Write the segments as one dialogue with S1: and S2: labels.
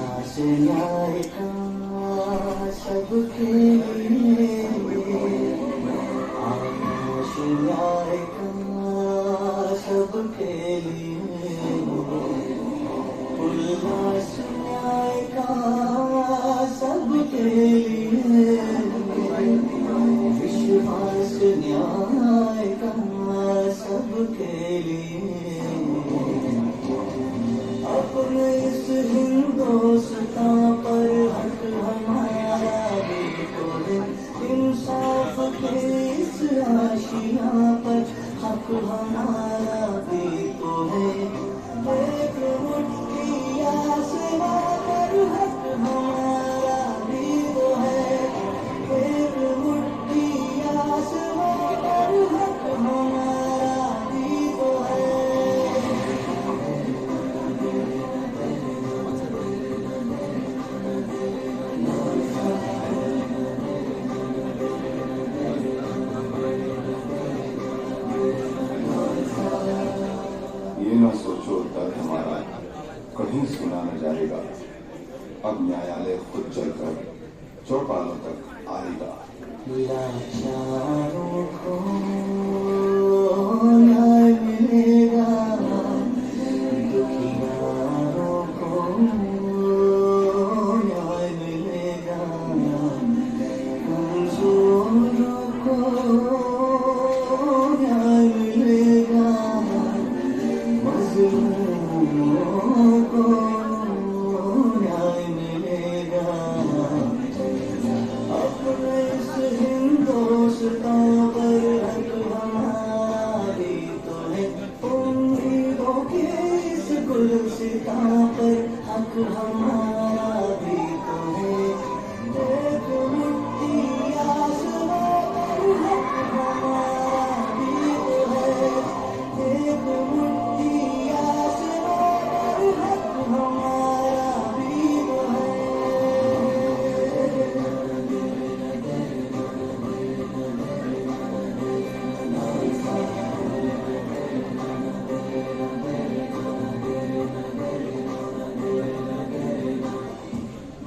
S1: न्याय का सबके लिए आकाश न्याय का सबके लिए उल्लास न्याय का सबके लिए विश्वास न्याय का सबके लिए अपने इस हिंदुस्तान पर हक हमारा भी तो है इंसाफ के इस आशिया पर हक हमारा भी तो है एक मुट्ठी आसमां पर हक हमारा भी तो है एक मुट्ठी आसमां पर हक हमारा भी तो है
S2: ये न सोचो दर्द हमारा कहीं सुना न जाएगा। अब न्यायालय खुद चलकर चौपालों तक आएगा।
S1: लाचारों को न्याय मिलेगा, दुखियारों को न्याय मिलेगा, कमजोरों को न्याय मिलेगा, मजलूमों को न्याय मिलेगा। अपने इस हिंदुस्तान पर हक हमारी तो है उम्मीदों के इस गुलसितां पर हक हमारा भी तो है एक मुट्ठी आसमां पर हक हमारा भी तो है एक मुट्ठी आसमां पर हक हमारा भी तो है।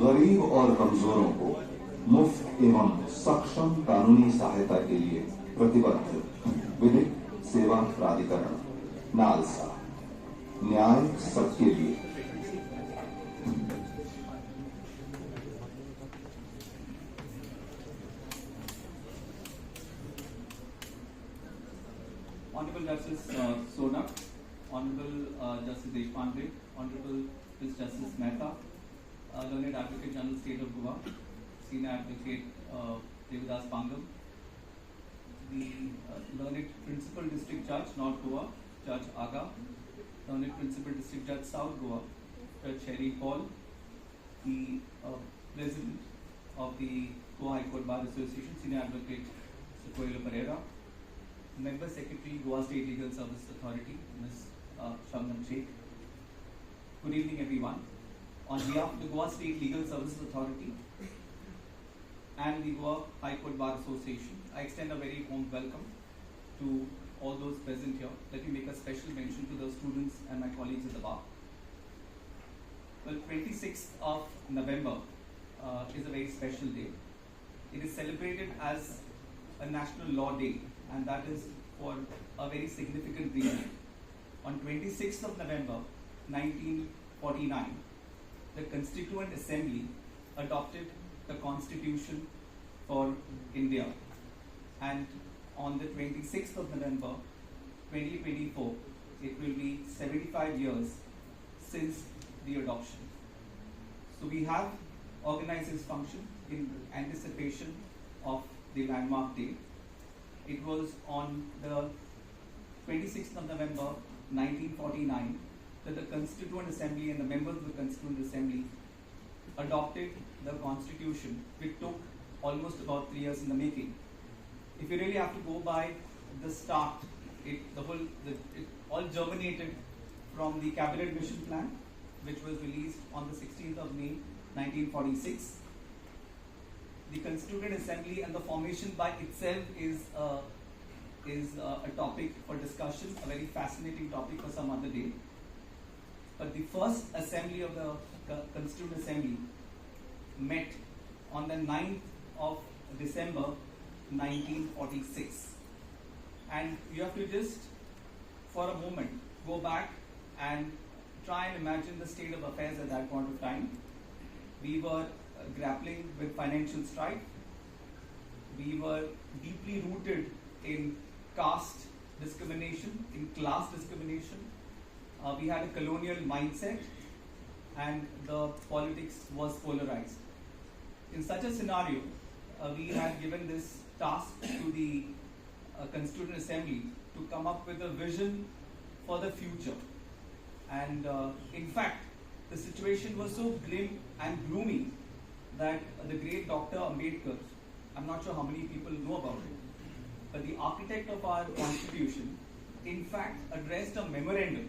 S2: गरीब और कमजोरों को मुफ्त एवं सक्षम कानूनी सहायता के लिए प्रतिबद्ध विधिक सेवा प्राधिकरण नालसा, न्याय सबके लिए।
S3: Honorable Justice Sonak, Honorable Justice Deshpande, Honorable Justice Mehta, Learned Advocate General State of Goa, Senior Advocate Devadas Pangam, the Learned Principal District Judge North Goa, Judge Aga, Learned Principal District Judge South Goa, Judge Sherry Paul, the President of the Goa High Court Bar Association, Senior Advocate Sequoia Pereira, Member Secretary, Goa State Legal Service Authority, Ms. Shabnam Sheikh. Good evening, everyone. On behalf of the Goa State Legal Services Authority and the Goa High Court Bar Association, I extend a very warm welcome to all those present here. Let me make a special mention to the students and my colleagues at the bar. Well, 26th of November is a very special day. It is celebrated as a National Law Day, and that is for a very significant reason. On 26th of November 1949, the Constituent Assembly adopted the Constitution for India, and on the 26th of November 2024, it will be 75 years since the adoption. So we have organized this function in anticipation of the landmark day. It was on the 26th of November 1949 that the Constituent Assembly and the members of the Constituent Assembly adopted the Constitution, which took almost about 3 years in the making. If you really have to go by the start, it all germinated from the Cabinet Mission Plan, which was released on the 16th of May 1946. The Constituent Assembly and the formation by itself is a topic for discussion, a very fascinating topic for some other day. But the first assembly of the Constituent Assembly met on the 9th of December 1946. And you have to just, for a moment, go back and try and imagine the state of affairs at that point of time. We were grappling with financial strife. We were deeply rooted in caste discrimination, in class discrimination. We had a colonial mindset, and the politics was polarized. In such a scenario, we had given this task to the Constituent Assembly to come up with a vision for the future. And in fact, the situation was so grim and gloomy that the great Dr. Ambedkar, I'm not sure how many people know about it, but the architect of our constitution, in fact, addressed a memorandum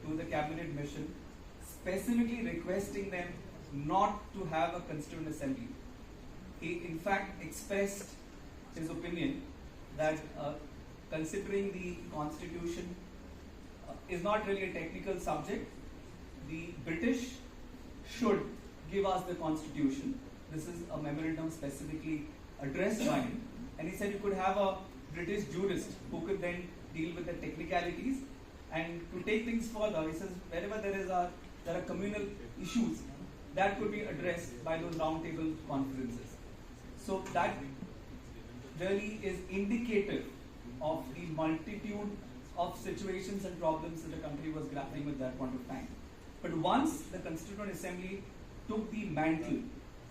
S3: to the cabinet mission, specifically requesting them not to have a Constituent Assembly. He, in fact, expressed his opinion that considering the constitution is not really a technical subject, the British should give us the constitution. This is a memorandum specifically addressed by him. And he said you could have a British jurist who could then deal with the technicalities. And to take things further, he says wherever there are communal issues, that could be addressed by those roundtable conferences. So that really is indicative of the multitude of situations and problems that the country was grappling with at that point of time. But once the Constituent Assembly took the mantle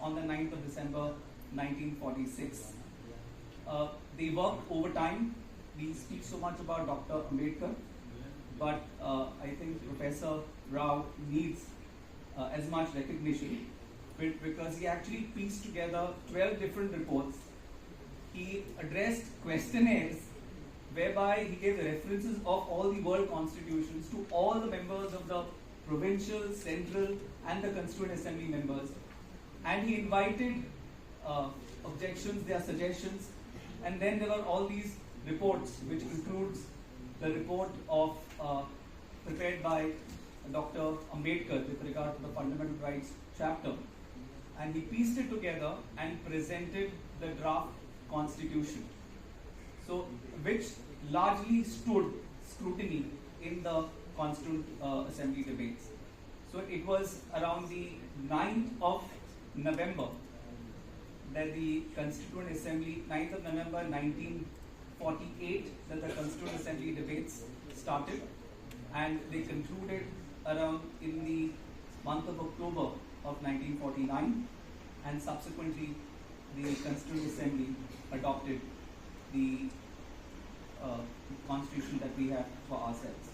S3: on the 9th of December 1946, they worked overtime. We speak so much about Dr. Ambedkar, but I think Professor Rao needs as much recognition because he actually pieced together 12 different reports. He addressed questionnaires whereby he gave the references of all the world constitutions to all the members of the provincial, central and the Constituent Assembly members, and he invited objections, their suggestions, and then there were all these reports which includes the report of prepared by Dr. Ambedkar with regard to the fundamental rights chapter, and he pieced it together and presented the draft constitution, so which largely stood scrutiny in the Constituent Assembly debates. So it was around the 9th of November that the Constituent Assembly, 9th of November 1948, that the Constituent Assembly debates started, and they concluded around in the month of October of 1949, and subsequently the Constituent Assembly adopted the constitution that we have for ourselves.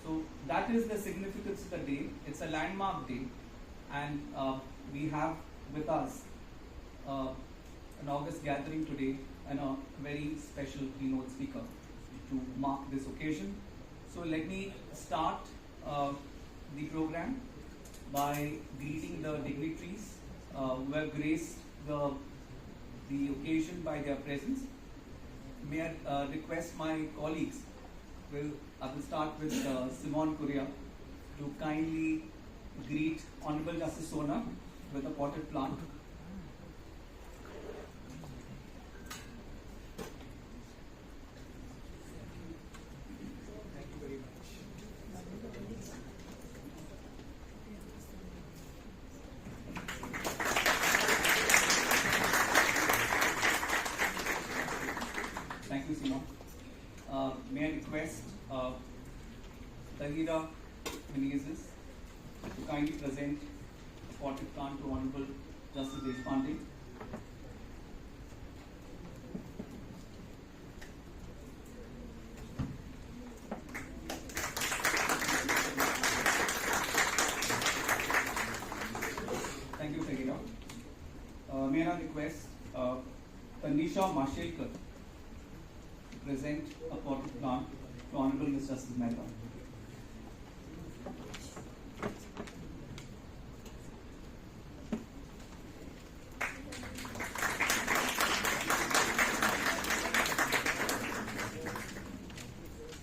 S3: So that is the significance of the day. It's a landmark day, and we have with us an August gathering today and a very special keynote speaker to mark this occasion. So let me start the program by greeting the dignitaries who have graced the occasion by their presence. May I request my colleagues, I will start with Simon Correa, to kindly greet Honorable Justice Sonak with a potted plant.
S4: Thank you very much.
S3: Thank you, Simon. May I request Tahira Menezes to kindly present a potted plant to Honorable Justice Deshpande. Thank you, Tahira. May I now request Tanisha Mashelkar to present a potted plant to Honorable Ms. Justice Mehta.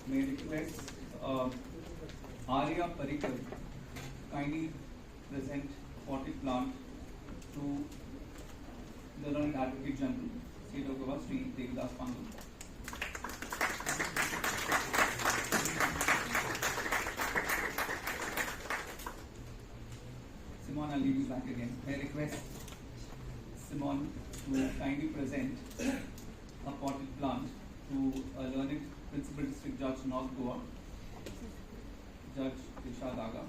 S3: May I request Arya Parikar kindly present potted plant to the Learned Advocate General, State of Goa, Sri Devidas Pandal. Simon, I'll leave you back again. I request Simon to kindly present a potted plant to a learned Principal District Judge, North Goa, Judge Disha Daga.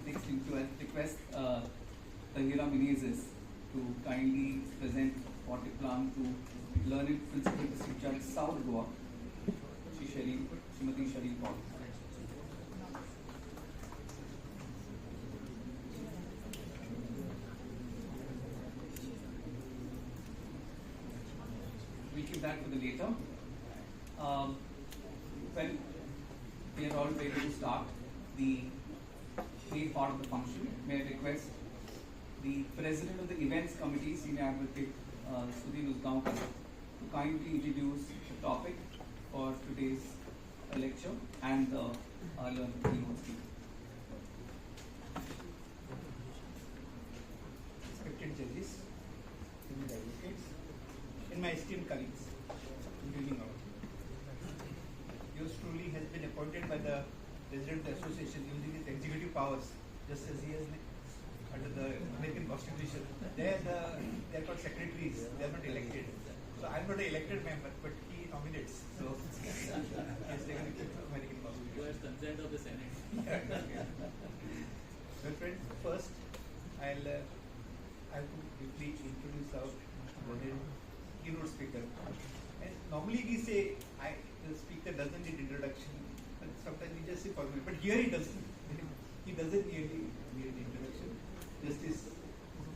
S3: Next thing to request Tahira Menezes to kindly present potted plant to learned Principal District Judge, South Goa, Srimati Shareen Paul. We'll keep that for the later. Well, we are all ready to start the main part of the function. May I request the President of the Events Committee, Senior Advocate Sudhin Usgaonkar, to kindly introduce the topic for today's lecture and the keynote speaker.
S4: Respected judges, distinguished advocates, and my esteemed colleagues, including all. Yours truly has been appointed by the President of the Association using his executive powers, just as he has under the American Constitution. They are called secretaries, they are not elected. So I am not an elected member, but he nominates. So he has taken the American Constitution.
S5: You have consent of the Senate.
S4: Well, friends, first I'll have to briefly introduce our keynote speaker. And normally we say the speaker doesn't need introduction, but sometimes we just say formal. But here he doesn't. He doesn't really need introduction. Justice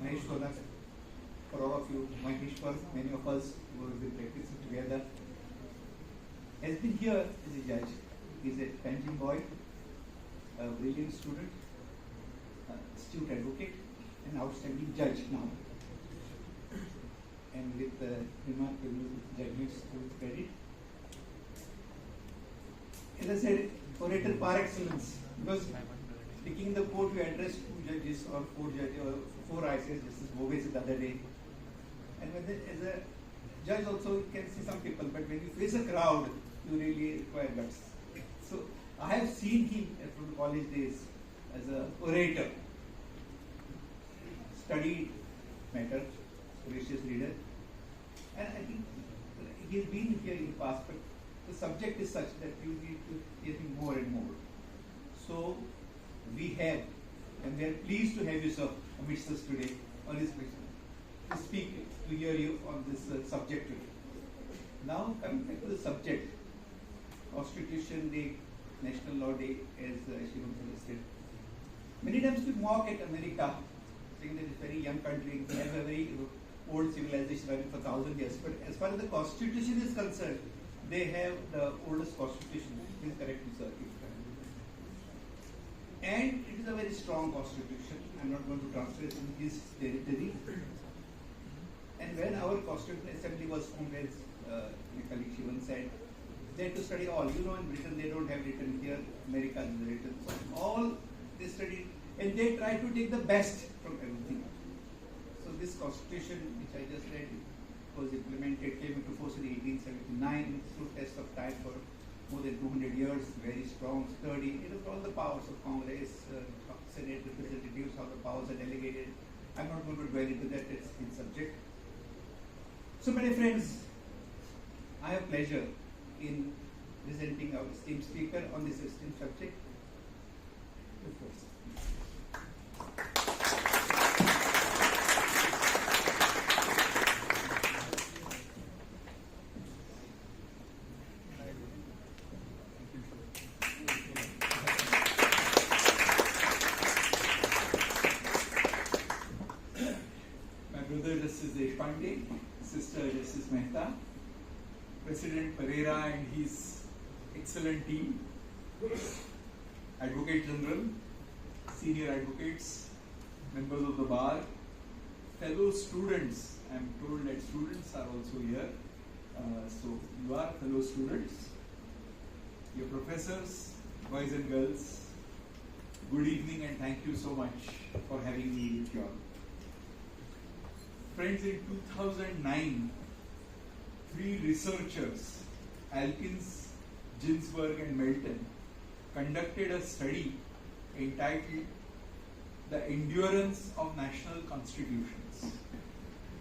S4: Mahesh Konak, for all of you, Mahesh, for many of us who have been practicing together, has been here as a judge. He's a Panjim boy, a brilliant student, astute advocate, an outstanding judge now. And with remarkable judgments to his credit. As I said, orator par excellence, because speaking in the court, you address 2 judges or 4 judges or 4 ICS, Justice Boves the other day. And as a judge also, you can see some people, but when you face a crowd, you really require guts. So I have seen him from college days as an orator, studied matter, voracious reader, and I think he has been here in the past, but the subject is such that you need to hear him more and more. So we have, and we are pleased to have you, sir, amidst us today on this mission, to speak, to hear you on this subject today. Now coming back to the subject, Constitution Day, National Law Day, as Shriram suggested. Many times we mock at America, saying that it's a very young country, they have a very old civilization running for 1,000 years. But as far as the Constitution is concerned, they have the oldest Constitution. Please correct me, sir. And it is a very strong Constitution. I'm not going to translate in his territory. And when our Constitutional Assembly was formed, as my colleague Shivan said, they had to study all. You know, in Britain they don't have written, here America is written. So all they studied, and they try to take the best from everything. So this Constitution, which I just read, was implemented, came into force in 1879, through test of time for more than 200 years, very strong, sturdy. It has all the powers of Congress, Senate representatives, how the powers are delegated. I'm not going to dwell into that, it's in subject. So many friends, I have pleasure in presenting our esteemed speaker on this esteemed subject. Of course. My brother Justice Deshpande, sister Justice Mehta, President Pereira and his excellent team, Advocate General, senior advocates, members of the bar,
S5: fellow students. I'm told that students are also here. So you are fellow students, your professors, boys and girls. Good evening and thank you so much for having me with you all. Friends, in 2009, 3 researchers, Alkins, Ginsberg and Melton, conducted a study entitled The Endurance of National Constitutions.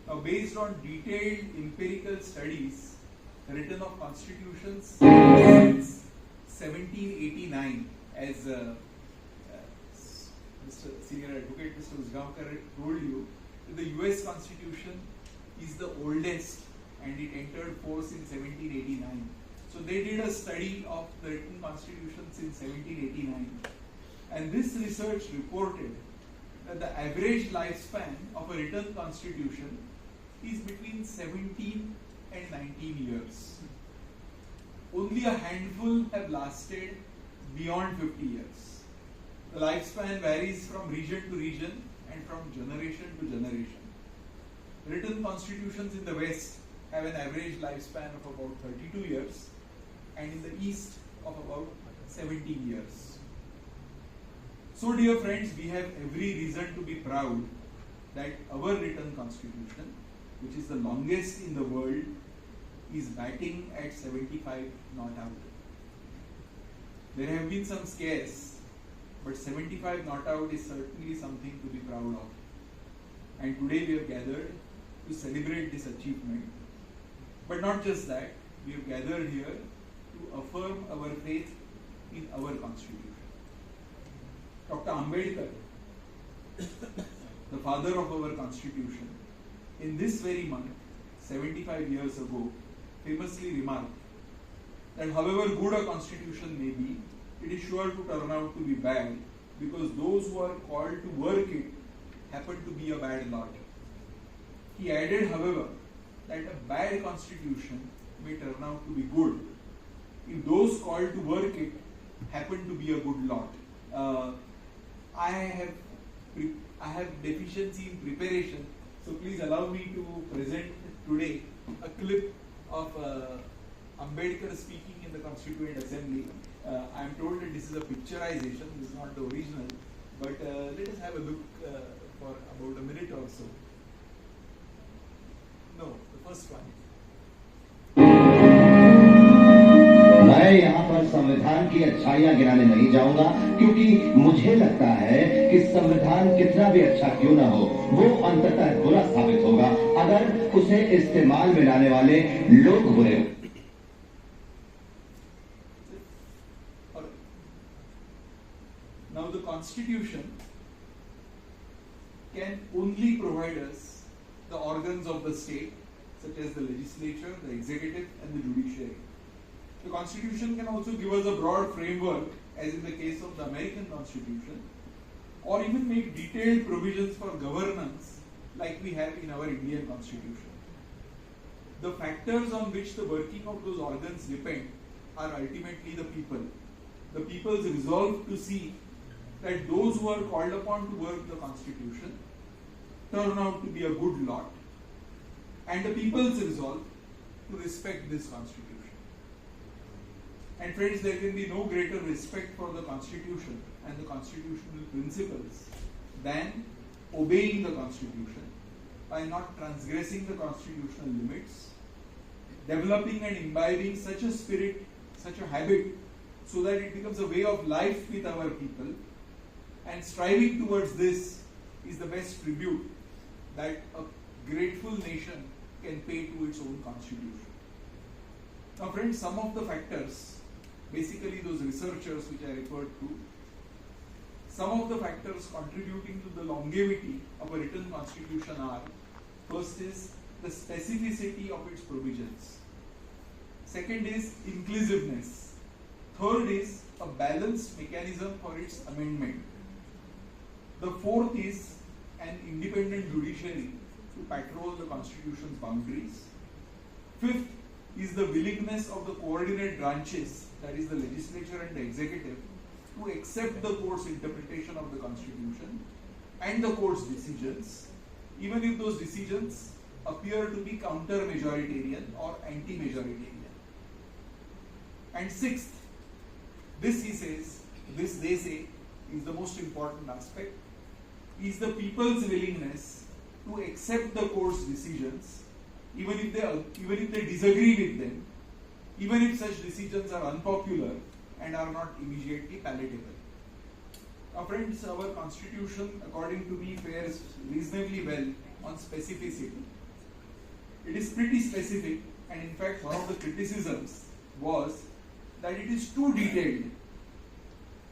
S5: Now, based on detailed empirical studies written of constitutions since 1789, as Mr. Senior Advocate Mr. Usgaonkar told you, the US Constitution is the oldest and it entered force in 1789. So they did a study of the written constitution since 1789, and this research reported that the average lifespan of a written constitution is between 17 and 19 years. Only a handful have lasted beyond 50 years. The lifespan varies from region to region and from generation to generation. Written constitutions in the West have an average lifespan of about 32 years and in the East of about 17 years. So dear friends, we have every reason to be proud that our written constitution, which is the longest in the world, is batting at 75 not out. There have been some scares, but 75 not out is certainly something to be proud of. And today we have gathered to celebrate this achievement. But not just that, we have gathered here to affirm our faith in our constitution. Dr. Ambedkar, the father of our constitution, in this very month, 75 years ago, famously remarked that however good a constitution may be, it is sure to turn out to be bad because those who are called to work it happen to be a bad lot. He added, however, that a bad constitution may turn out to be good if those called to work it happen to be a good lot. I have deficiency in preparation, so please allow me to present today a clip of Ambedkar speaking in the Constituent Assembly. I am told that this is a picturization, this is not the original, but let us have a look for about a minute or so. No, the first one.
S6: मैं यहाँ पर संविधान की अच्छाइयाँ गिनाने नहीं जाऊंगा, क्योंकि मुझे लगता है कि संविधान कितना भी अच्छा क्यों ना हो, वो अंततः बुरा साबित होगा अगर उसे इस्तेमाल में लाने वाले लोग बुरे हो।
S5: Now the Constitution can only provide us the organs of the state, such as the legislature, the executive, and the judiciary. The Constitution can also give us a broad framework, as in the case of the American Constitution, or even make detailed provisions for governance, like we have in our Indian Constitution. The factors on which the working of those organs depend are ultimately the people. The people's resolve to see that those who are called upon to work the Constitution turn out to be a good lot, and the people's resolve to respect this Constitution. And friends, there can be no greater respect for the Constitution and the constitutional principles than obeying the Constitution by not transgressing the constitutional limits, developing and imbibing such a spirit, such a habit, so that it becomes a way of life with our people, and striving towards this is the best tribute that a grateful nation can pay to its own constitution. Now friends, some of the factors, basically those researchers which I referred to, some of the factors contributing to the longevity of a written constitution are: first is the specificity of its provisions. Second is inclusiveness. Third is a balanced mechanism for its amendment. The fourth is an independent judiciary to patrol the Constitution's boundaries. Fifth is the willingness of the coordinate branches, that is the legislature and the executive, to accept the court's interpretation of the Constitution and the court's decisions even if those decisions appear to be counter-majoritarian or anti-majoritarian. And sixth, this he says, this they say is the most important aspect, is the people's willingness to accept the court's decisions even if they disagree with them, even if such decisions are unpopular and are not immediately palatable. Now friends, our constitution according to me fares reasonably well on specificity. It is pretty specific, and in fact one of the criticisms was that it is too detailed.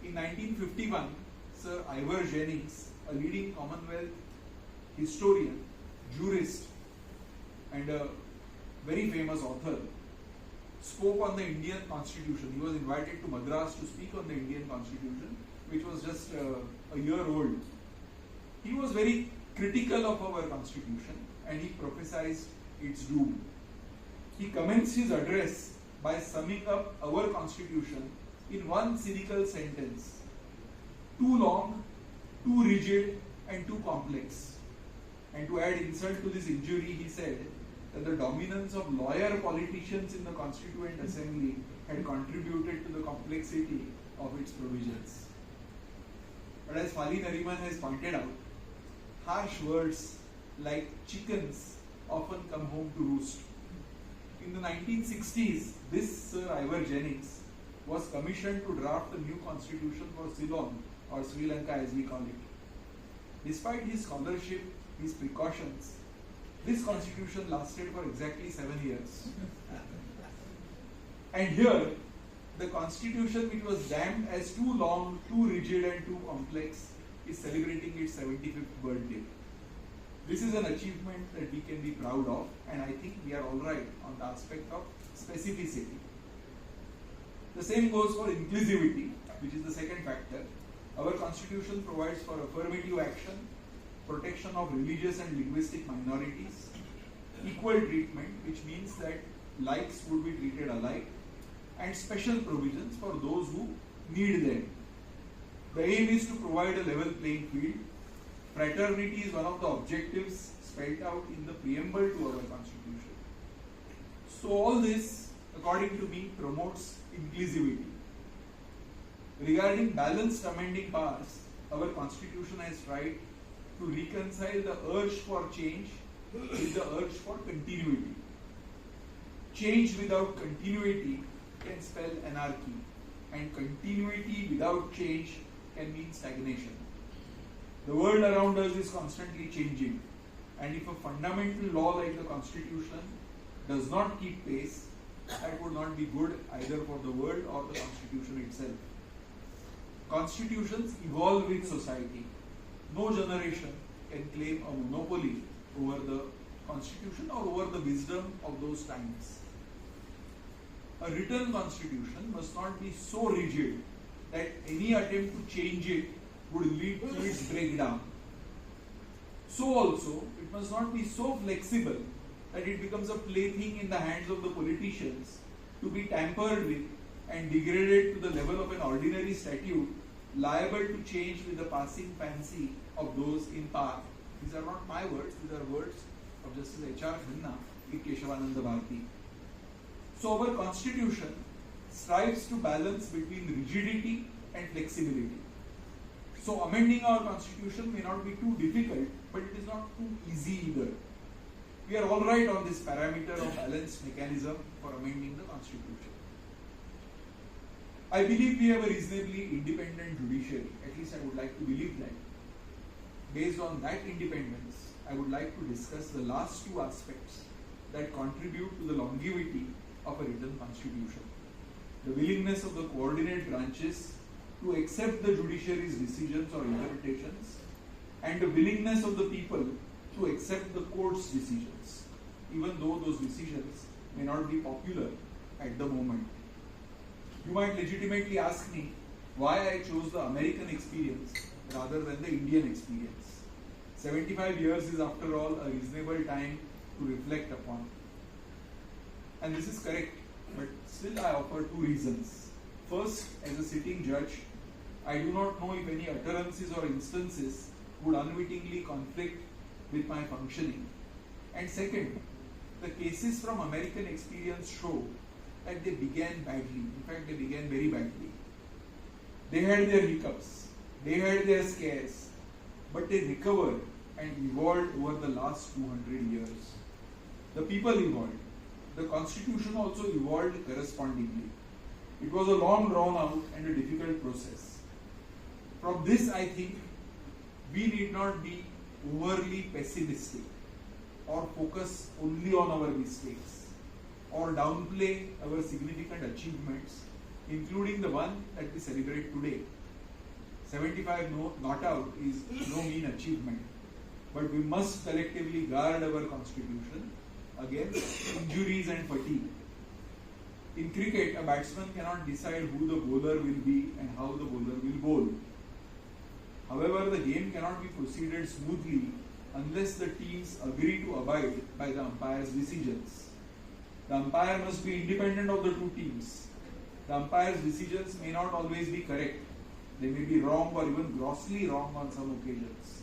S5: In 1951, Sir Ivor Jennings, a leading Commonwealth historian, jurist, and a very famous author, spoke on the Indian Constitution. He was invited to Madras to speak on the Indian Constitution, which was just a year old. He was very critical of our Constitution and he prophesied its doom. He commenced his address by summing up our Constitution in one cynical sentence: too long, too rigid, and too complex. And to add insult to this injury, he said that the dominance of lawyer politicians in the Constituent Assembly had contributed to the complexity of its provisions. But as Fali Nariman has pointed out, harsh words like chickens often come home to roost. In the 1960s, this Sir Ivor Jennings was commissioned to draft a new constitution for Ceylon, or Sri Lanka as we call it. Despite his scholarship, his precautions, this constitution lasted for exactly 7 years. And here, the constitution which was damned as too long, too rigid and too complex is celebrating its 75th birthday. This is an achievement that we can be proud of, and I think we are alright on the aspect of specificity. The same goes for inclusivity, which is the second factor. Our constitution provides for affirmative action, protection of religious and linguistic minorities, equal treatment, which means that likes would be treated alike, and special provisions for those who need them. The aim is to provide a level playing field. Fraternity is one of the objectives spelled out in the preamble to our constitution. So all this, according to me, promotes inclusivity. Regarding balanced amending powers, our constitution has tried to reconcile the urge for change with the urge for continuity. Change without continuity can spell anarchy, and continuity without change can mean stagnation. The world around us is constantly changing, and if a fundamental law like the Constitution does not keep pace, that would not be good either for the world or the Constitution itself. Constitutions evolve with society. No generation can claim a monopoly over the Constitution or over the wisdom of those times. A written Constitution must not be so rigid that any attempt to change it would lead to its breakdown. So also, it must not be so flexible that it becomes a plaything in the hands of the politicians to be tampered with and degraded to the level of an ordinary statute liable to change with the passing fancy of those in power. These are not my words, these are words of Justice H.R. Khanna in Keshavananda Bharati. So our constitution strives to balance between rigidity and flexibility. So amending our constitution may not be too difficult, but it is not too easy either. We are all right on this parameter of balanced mechanism for amending the constitution. I believe we have a reasonably independent judiciary, at least I would like to believe that. Based on that independence, I would like to discuss the last two aspects that contribute to the longevity of a written constitution. The willingness of the coordinate branches to accept the judiciary's decisions or interpretations, and the willingness of the people to accept the court's decisions, even though those decisions may not be popular at the moment. You might legitimately ask me why I chose the American experience rather than the Indian experience. 75 years is after all a reasonable time to reflect upon. And this is correct, but still I offer two reasons. First, as a sitting judge, I do not know if any utterances or instances would unwittingly conflict with my functioning. And second, the cases from American experience show that they began badly. In fact, they began very badly. They had their hiccups, they had their scares, but they recovered and evolved over the last 200 years. The people evolved. The constitution also evolved correspondingly. It was a long drawn out and a difficult process. From this, I think, we need not be overly pessimistic or focus only on our mistakes or downplay our significant achievements, including the one that we celebrate today. 75 not out is no mean achievement, but we must collectively guard our constitution against injuries and fatigue. In cricket, a batsman cannot decide who the bowler will be and how the bowler will bowl. However, the game cannot be proceeded smoothly unless the teams agree to abide by the umpire's decisions. The umpire must be independent of the two teams. The umpire's decisions may not always be correct. They may be wrong or even grossly wrong on some occasions.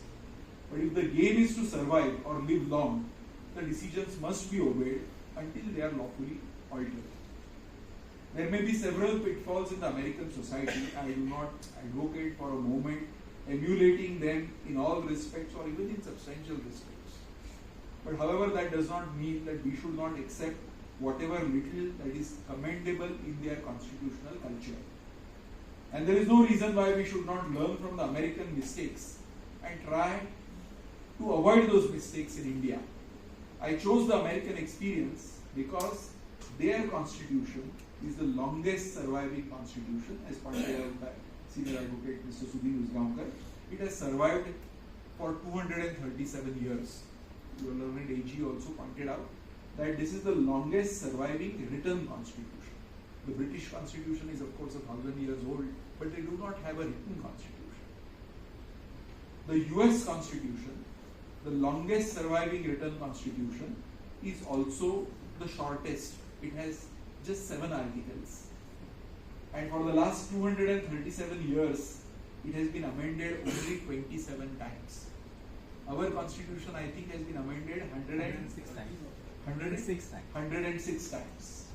S5: But if the game is to survive or live long, the decisions must be obeyed until they are lawfully altered. There may be several pitfalls in the American society. I do not advocate for a moment emulating them in all respects or even in substantial respects. But however, that does not mean that we should not accept whatever little that is commendable in their constitutional culture. And there is no reason why we should not learn from the American mistakes and try to avoid those mistakes in India. I chose the American experience because their constitution is the longest surviving constitution, as pointed out by Senior Advocate Mr. Sudhin Usgaonkar. It has survived for 237 years. Your learned AG also pointed out that this is the longest surviving written constitution. The British constitution is of course 1,000 years old, but they do not have a written constitution. The US constitution, the longest surviving written constitution, is also the shortest. It has just 7 articles. And for the last 237 years, it has been amended only 27 times. Our constitution, I think, has been amended 106 times.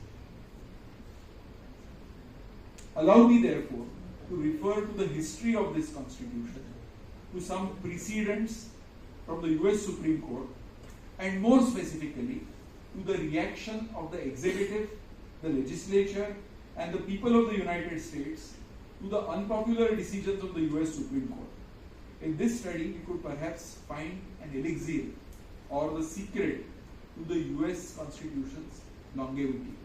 S5: Allow me, therefore, to refer to the history of this constitution, to some precedents from the US Supreme Court, and more specifically, to the reaction of the executive, the legislature, and the people of the United States to the unpopular decisions of the US Supreme Court. In this study, we could perhaps find an elixir or the secret to the US Constitution's longevity.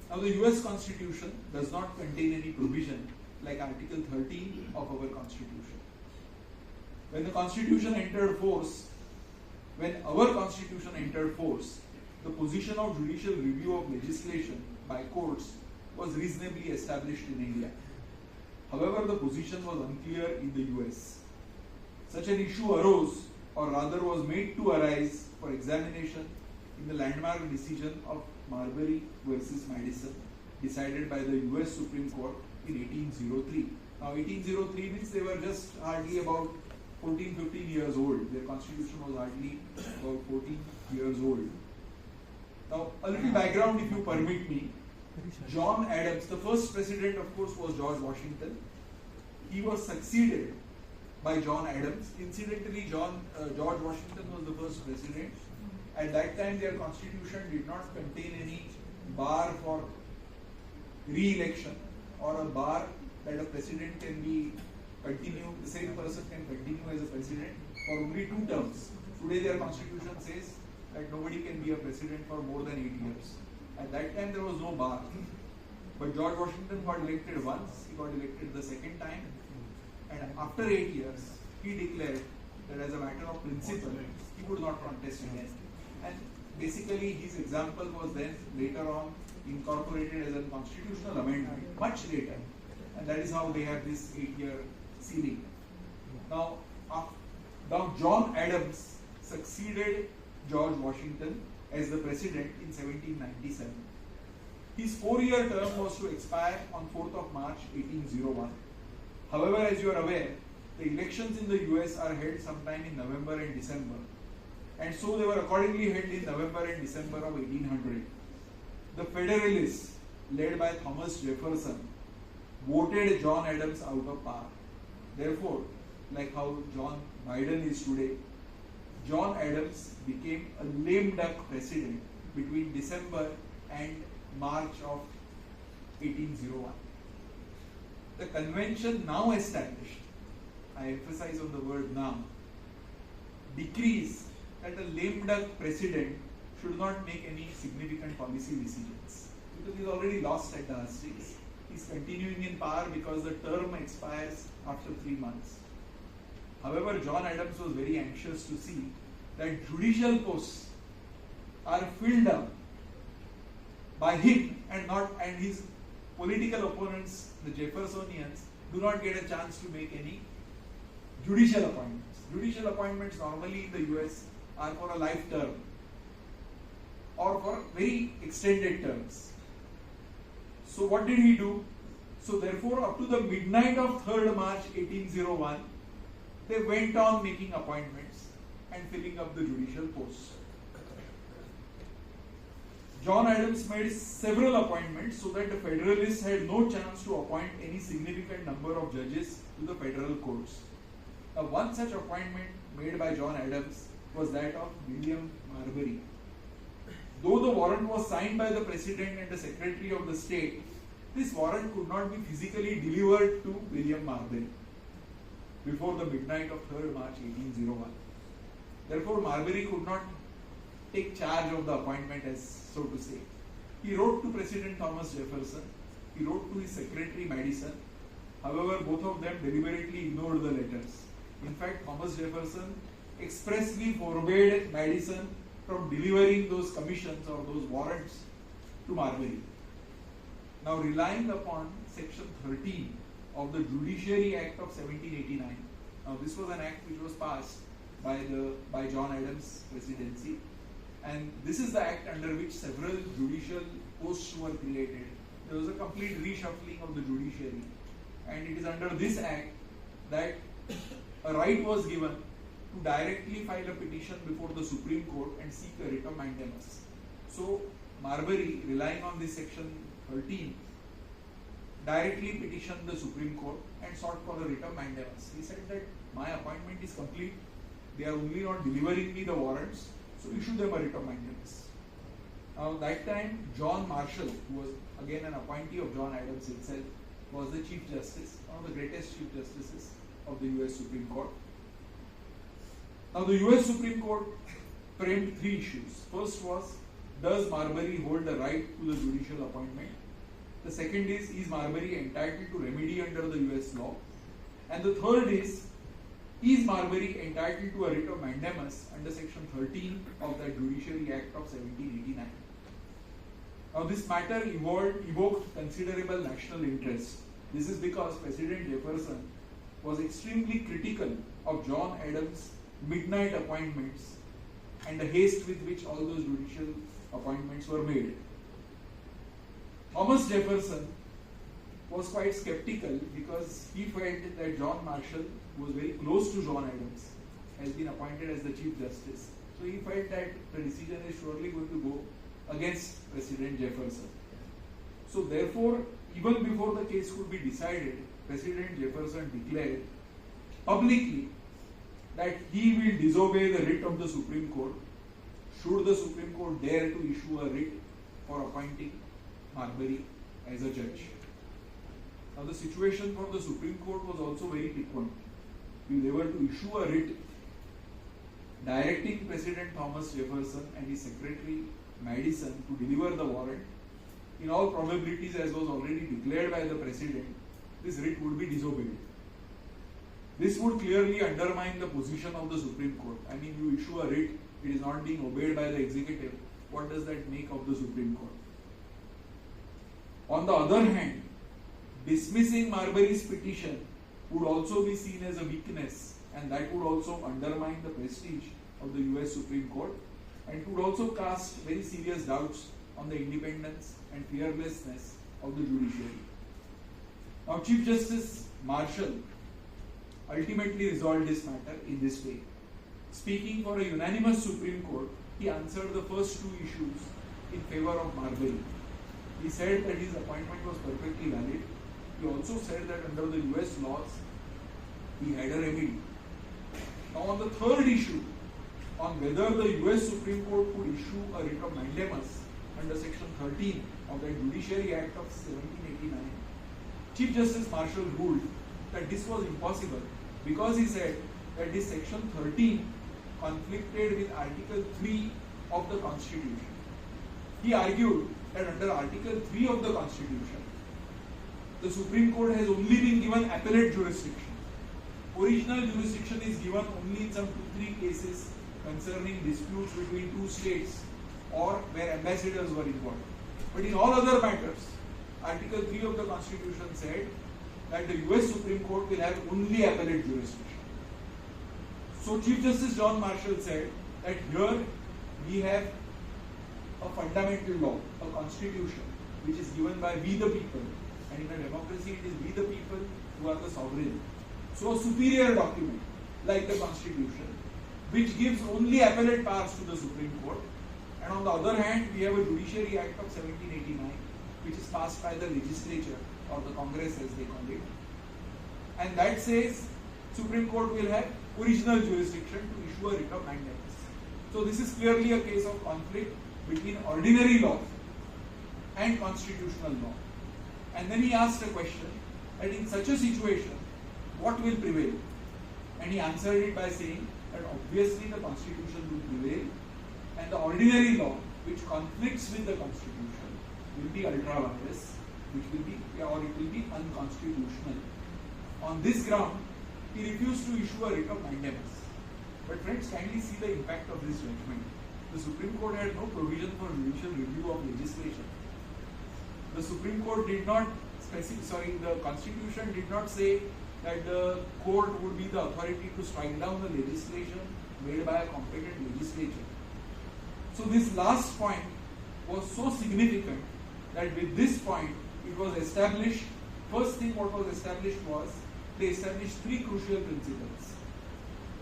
S5: Now, the US Constitution does not contain any provision like Article 13 of our Constitution. When our Constitution entered force, the position of judicial review of legislation by courts was reasonably established in India. However, the position was unclear in the US. Such an issue arose, or rather was made to arise for examination in the landmark decision of Marbury versus Madison, decided by the US Supreme Court in 1803. Now, 1803 means they were just hardly about 14-15 years old. Their constitution was hardly about 14 years old. Now, a little background, if you permit me. John Adams, the first president, of course, was George Washington. He was succeeded by John Adams. Incidentally, George Washington was the first president. At that time, their constitution did not contain any bar for re-election or a bar that a president can be continue, the same person can continue as a president for only 2 terms. Today, their constitution says that nobody can be a president for more than 8 years. At that time, there was no bar. But George Washington got elected once, he got elected the second time, and after 8 years, he declared that as a matter of principle, he would not contest again. And basically, his example was then later on incorporated as a constitutional amendment, much later. And that is how they have this 8-year ceiling. Now, John Adams succeeded George Washington as the president in 1797. His 4-year term was to expire on 4th of March 1801. However, as you are aware, the elections in the US are held sometime in November and December, and so they were accordingly held in November and December of 1800. The Federalists, led by Thomas Jefferson, voted John Adams out of power. Therefore, like how John Biden is today, John Adams became a lame duck president between December and March of 1801. The convention now established, I emphasize on the word now, decrees that a lame duck president should not make any significant policy decisions because he's already lost at the hustings. He's continuing in power because the term expires after 3 months. However, John Adams was very anxious to see that judicial posts are filled up by him and his political opponents, the Jeffersonians, do not get a chance to make any judicial appointments. Judicial appointments normally in the US are for a life term or for very extended terms. So what did he do? So therefore, up to the midnight of 3rd March 1801, they went on making appointments and filling up the judicial posts. John Adams made several appointments so that the Federalists had no chance to appoint any significant number of judges to the federal courts. Now, one such appointment made by John Adams was that of William Marbury. Though the warrant was signed by the President and the Secretary of the State, this warrant could not be physically delivered to William Marbury before the midnight of 3rd March 1801. Therefore, Marbury could not take charge of the appointment, as so to say. He wrote to President Thomas Jefferson, he wrote to his secretary Madison. However, both of them deliberately ignored the letters. In fact, Thomas Jefferson expressly forbade Madison from delivering those commissions or those warrants to Marbury. Now, relying upon Section 13 of the Judiciary Act of 1789, now this was an act which was passed by John Adams' presidency, and this is the act under which several judicial posts were created. There was a complete reshuffling of the judiciary, and it is under this act that a right was given to directly file a petition before the Supreme Court and seek a writ of mandamus. So Marbury, relying on this Section 13, directly petitioned the Supreme Court and sought for a writ of mandamus. He said that my appointment is complete, they are only not delivering me the warrants, so issue them a writ of mandamus. Now, that time, John Marshall, who was again an appointee of John Adams himself, was the Chief Justice, one of the greatest Chief Justices of the US Supreme Court. Now, the US Supreme Court framed 3 issues. First was, does Marbury hold the right to the judicial appointment? The second is Marbury entitled to remedy under the US law? And the third is Marbury entitled to a writ of mandamus under Section 13 of the Judiciary Act of 1789? Now, this matter evoked considerable national interest. This is because President Jefferson was extremely critical of John Adams' midnight appointments and the haste with which all those judicial appointments were made. Thomas Jefferson was quite skeptical because he felt that John Marshall, who was very close to John Adams, has been appointed as the Chief Justice. So he felt that the decision is surely going to go against President Jefferson. So therefore, even before the case could be decided, President Jefferson declared publicly that he will disobey the writ of the Supreme Court should the Supreme Court dare to issue a writ for appointing Marbury as a judge. Now, the situation for the Supreme Court was also very piquant. We were able to issue a writ directing President Thomas Jefferson and his secretary Madison to deliver the warrant. In all probabilities, as was already declared by the President, this writ would be disobeyed. This would clearly undermine the position of the Supreme Court. I mean, you issue a writ, it is not being obeyed by the executive. What does that make of the Supreme Court? On the other hand, dismissing Marbury's petition would also be seen as a weakness, and that would also undermine the prestige of the US Supreme Court, and would also cast very serious doubts on the independence and fearlessness of the judiciary. Now, Chief Justice Marshall ultimately resolved this matter in this way. Speaking for a unanimous Supreme Court, he answered the first two issues in favor of Marbury. He said that his appointment was perfectly valid. He also said that under the US laws, he had a remedy. Now on the third issue, on whether the US Supreme Court could issue a writ of mandamus under section 13 of the Judiciary Act of 1789, Chief Justice Marshall ruled that this was impossible because he said that this section 13 conflicted with Article 3 of the Constitution. He argued that under Article 3 of the Constitution, the Supreme Court has only been given appellate jurisdiction. Original jurisdiction is given only in some 2-3 cases concerning disputes between two states or where ambassadors were involved. But in all other matters, Article 3 of the Constitution said that the US Supreme Court will have only appellate jurisdiction. So Chief Justice John Marshall said that here we have a fundamental law, a constitution, which is given by we the people, and in a democracy it is we the people who are the sovereign. So a superior document like the Constitution, which gives only appellate powers to the Supreme Court, and on the other hand we have a Judiciary Act of 1789 which is passed by the legislature or the Congress as they call it, and that says Supreme Court will have original jurisdiction to issue a writ of mandamus. So this is clearly a case of conflict between ordinary law and constitutional law. And then he asked a question that in such a situation, what will prevail? And he answered it by saying that obviously the Constitution will prevail and the ordinary law which conflicts with the Constitution will be ultra vires, which will be, or it will be unconstitutional. On this ground, he refused to issue a writ of mandamus. But friends, kindly see the impact of this judgment. The Supreme Court had no provision for judicial review of legislation. The Supreme Court did not the Constitution did not say that the court would be the authority to strike down the legislation made by a competent legislature. So this last point was so significant that with this point it was established. First thing what was established was they established 3 crucial principles.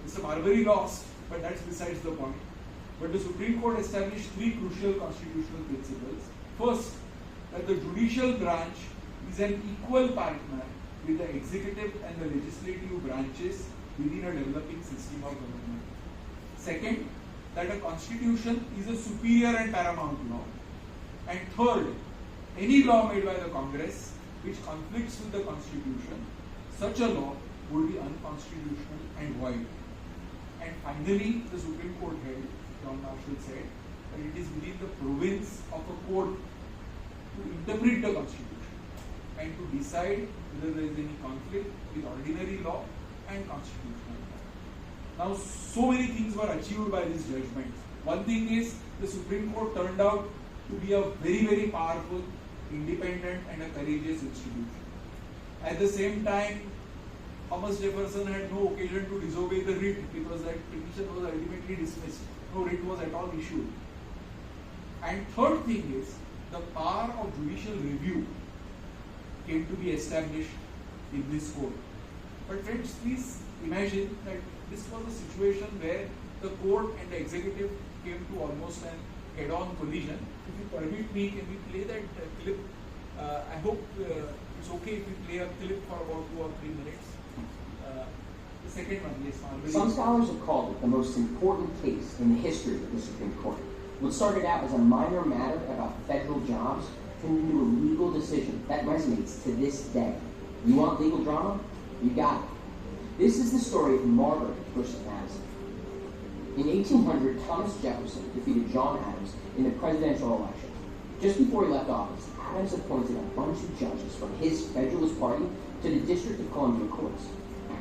S5: Mr. Marbury lost, but that's besides the point. But the Supreme Court established 3 crucial constitutional principles. First, that the judicial branch is an equal partner with the executive and the legislative branches within a developing system of government. Second, that a constitution is a superior and paramount law. And third, any law made by the Congress which conflicts with the Constitution, such a law would be unconstitutional and void. And finally, the Supreme Court held, John Marshall said, that it is within the province of a court to interpret the Constitution and to decide whether there is any conflict with ordinary law and constitutional law. Now, so many things were achieved by this judgment. One thing is, the Supreme Court turned out to be a very, very powerful, independent and a courageous institution. At the same time, Thomas Jefferson had no occasion to disobey the writ because that petition was ultimately dismissed. No writ was at all issued. And third thing is, the power of judicial review came to be established in this court. But friends, please imagine that this was a situation where the court and the executive came to almost an head-on collision. If you permit me, can we play that clip? I hope it's okay if we play a clip for about 2 or 3 minutes. The second one, yes, Marbury.
S7: Some scholars have called it the most important case in the history of the Supreme Court. What started out as a minor matter about federal jobs turned into a legal decision that resonates to this day. You want legal drama? You got it. This is the story of Marbury versus Madison. In 1800, Thomas Jefferson defeated John Adams in the presidential election. Just before he left office, Adams appointed a bunch of judges from his Federalist Party to the District of Columbia courts.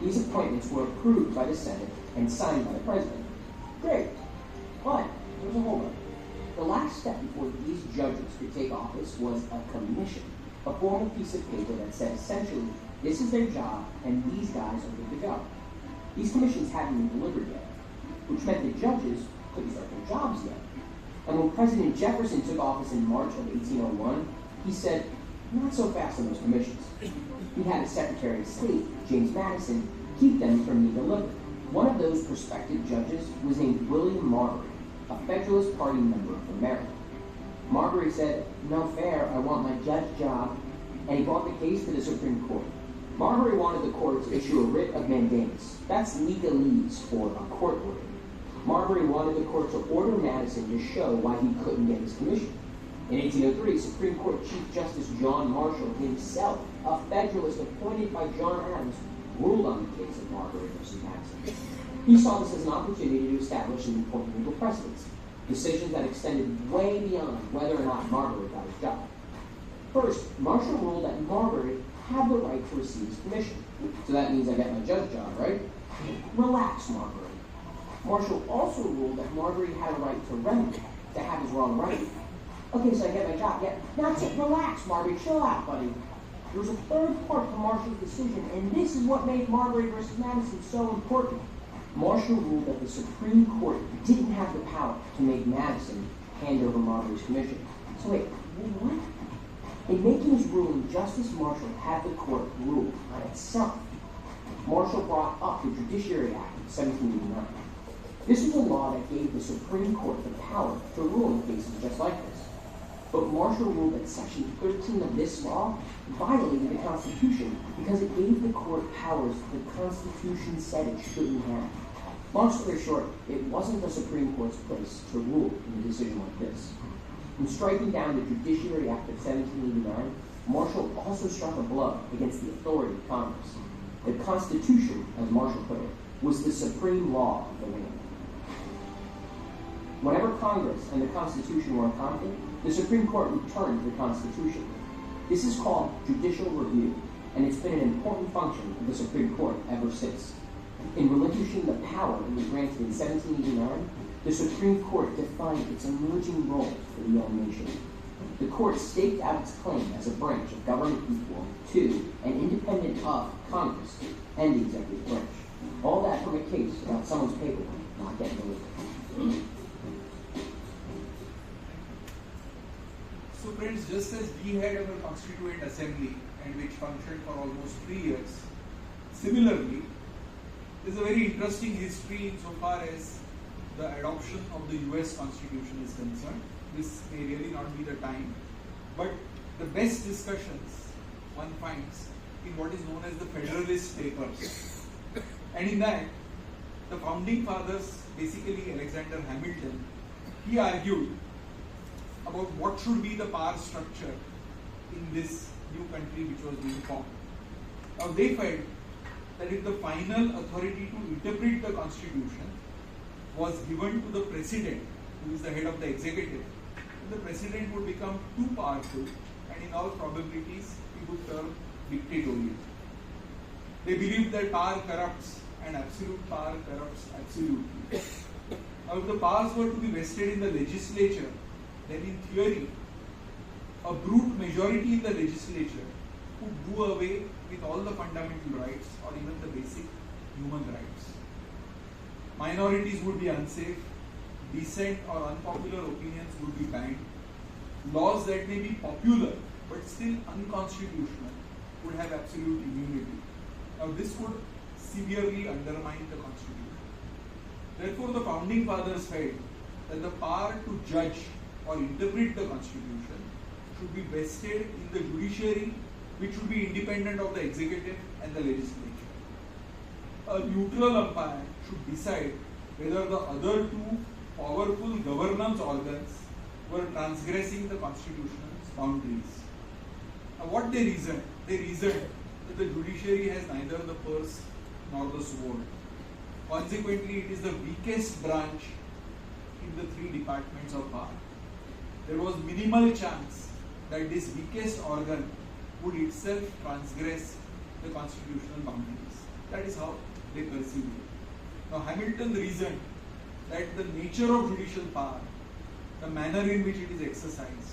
S7: These appointments were approved by the Senate and signed by the President. Great. But there was a holdup. The last step before these judges could take office was a commission, a formal piece of paper that said essentially, this is their job and these guys are good to go. These commissions hadn't been delivered yet, which meant the judges couldn't start their jobs yet. And when President Jefferson took office in March of 1801, he said, not so fast on those commissions. He had his Secretary of State, James Madison, keep them from being delivered. One of those prospective judges was named William Marbury, a Federalist Party member from Maryland. Marbury said, "No fair, I want my judge job," and he brought the case to the Supreme Court. Marbury wanted the court to issue a writ of mandamus. That's legalese for a court order. Marbury wanted the court to order Madison to show why he couldn't get his commission. In 1803, Supreme Court Chief Justice John Marshall himself, a Federalist appointed by John Adams, ruled on the case of Marbury versus Madison. He saw this as an opportunity to establish some important legal precedents, decisions that extended way beyond whether or not Marbury got his job. First, Marshall ruled that Marbury had the right to receive his commission. So that means I get my judge job, right? Relax, Marbury. Marshall also ruled that Marbury had a right to remedy, to have his wrong right. Okay, so I get my job. Yeah, that's it. Relax, Marbury. Chill out, buddy. There was a third part to Marshall's decision, and this is what made Marbury versus Madison so important. Marshall ruled that the Supreme Court didn't have the power to make Madison hand over Marbury's commission. So wait, what? In making his ruling, Justice Marshall had the court rule on itself. Marshall brought up the Judiciary Act of 1789. This was a law that gave the Supreme Court the power to rule in cases just like this. But Marshall ruled that Section 13 of this law violated the Constitution because it gave the court powers the Constitution said it shouldn't have. Long story short, it wasn't the Supreme Court's place to rule in a decision like this. In striking down the Judiciary Act of 1789, Marshall also struck a blow against the authority of Congress. The Constitution, as Marshall put it, was the supreme law of the land. Whenever Congress and the Constitution were in conflict, the Supreme Court returned to the Constitution. This is called judicial review, and it's been an important function of the Supreme Court ever since. In relinquishing the power it was granted in 1789, the Supreme Court defined its emerging role for the young nation. The court staked out its claim as a branch of government equal to and independent of Congress and the executive branch. All that from a case about someone's paperwork not getting delivered.
S5: So friends, just as we had our Constituent Assembly and which functioned for almost 3 years, similarly, there's a very interesting history insofar as the adoption of the US Constitution is concerned. This may really not be the time, but the best discussions one finds in what is known as the Federalist Papers. And in that, the founding fathers, basically Alexander Hamilton, he argued about what should be the power structure in this new country which was being formed. Now they felt that if the final authority to interpret the Constitution was given to the President, who is the head of the executive, the President would become too powerful and in all probabilities he would turn dictatorial. They believed that power corrupts and absolute power corrupts absolutely. Now if the powers were to be vested in the legislature, then in theory, a brute majority in the legislature could do away with all the fundamental rights or even the basic human rights. Minorities would be unsafe, dissent or unpopular opinions would be banned, laws that may be popular but still unconstitutional would have absolute immunity. Now this would severely undermine the Constitution. Therefore the founding fathers felt that the power to judge or interpret the Constitution should be vested in the judiciary, which should be independent of the executive and the legislature. A neutral umpire should decide whether the other two powerful governance organs were transgressing the Constitution's boundaries. Now what they reasoned? They reasoned that the judiciary has neither the purse nor the sword. Consequently, it is the weakest branch in the three departments of power. There was minimal chance that this weakest organ would itself transgress the constitutional boundaries. That is how they perceived it. Now Hamilton reasoned that the nature of judicial power, the manner in which it is exercised,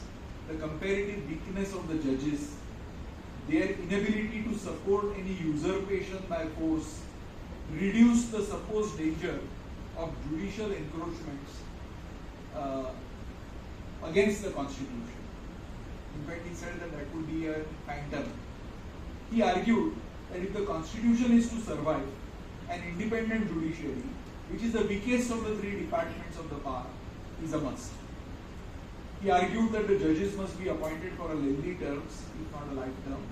S5: the comparative weakness of the judges, their inability to support any usurpation by force, reduce the supposed danger of judicial encroachments against the Constitution. In fact, he said that that would be a phantom. He argued that if the Constitution is to survive, an independent judiciary, which is the weakest of the three departments of the power, is a must. He argued that the judges must be appointed for a lengthy terms, if not a life term.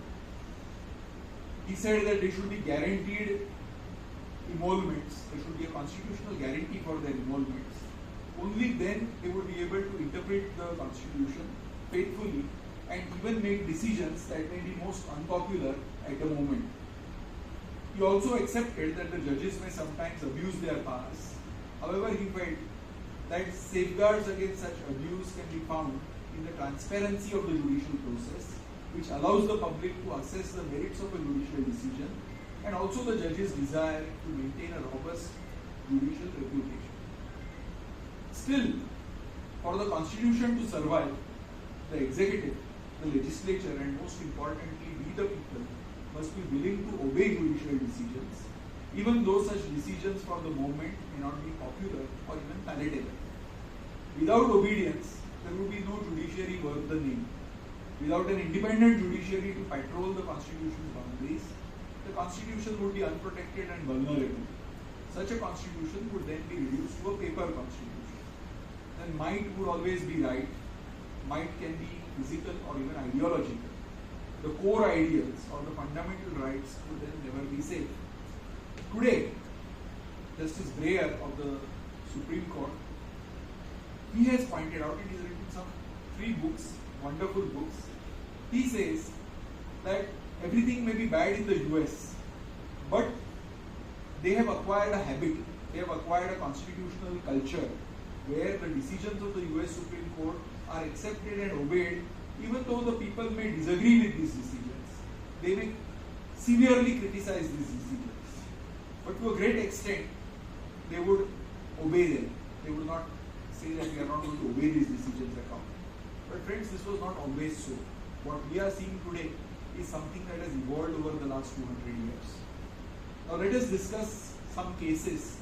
S5: He said that they should be guaranteed emoluments. There should be a constitutional guarantee for their emoluments. Only then they would be able to interpret the constitution faithfully and even make decisions that may be most unpopular at the moment. He also accepted that the judges may sometimes abuse their powers. However, he felt that safeguards against such abuse can be found in the transparency of the judicial process, which allows the public to assess the merits of a judicial decision, and also the judge's desire to maintain a robust judicial reputation. Still, for the constitution to survive, the executive, the legislature, and most importantly, we the people, must be willing to obey judicial decisions, even though such decisions for the moment may not be popular or even palatable. Without obedience, there would be no judiciary worth the name. Without an independent judiciary to patrol the constitution's boundaries, the constitution would be unprotected and vulnerable. Such a constitution would then be reduced to a paper constitution. Then might would always be right. Might can be physical or even ideological. The core ideals or the fundamental rights would then never be safe. Today, Justice Breyer of the Supreme Court, he has pointed out, and he has written some 3 books, wonderful books. He says that everything may be bad in the US, but they have acquired a habit, they have acquired a constitutional culture where the decisions of the US Supreme Court are accepted and obeyed, even though the people may disagree with these decisions. They may severely criticize these decisions, but to a great extent, they would obey them. They would not say that we are not going to obey these decisions at all. But friends, this was not always so. What we are seeing today is something that has evolved over the last 200 years. Now let us discuss some cases.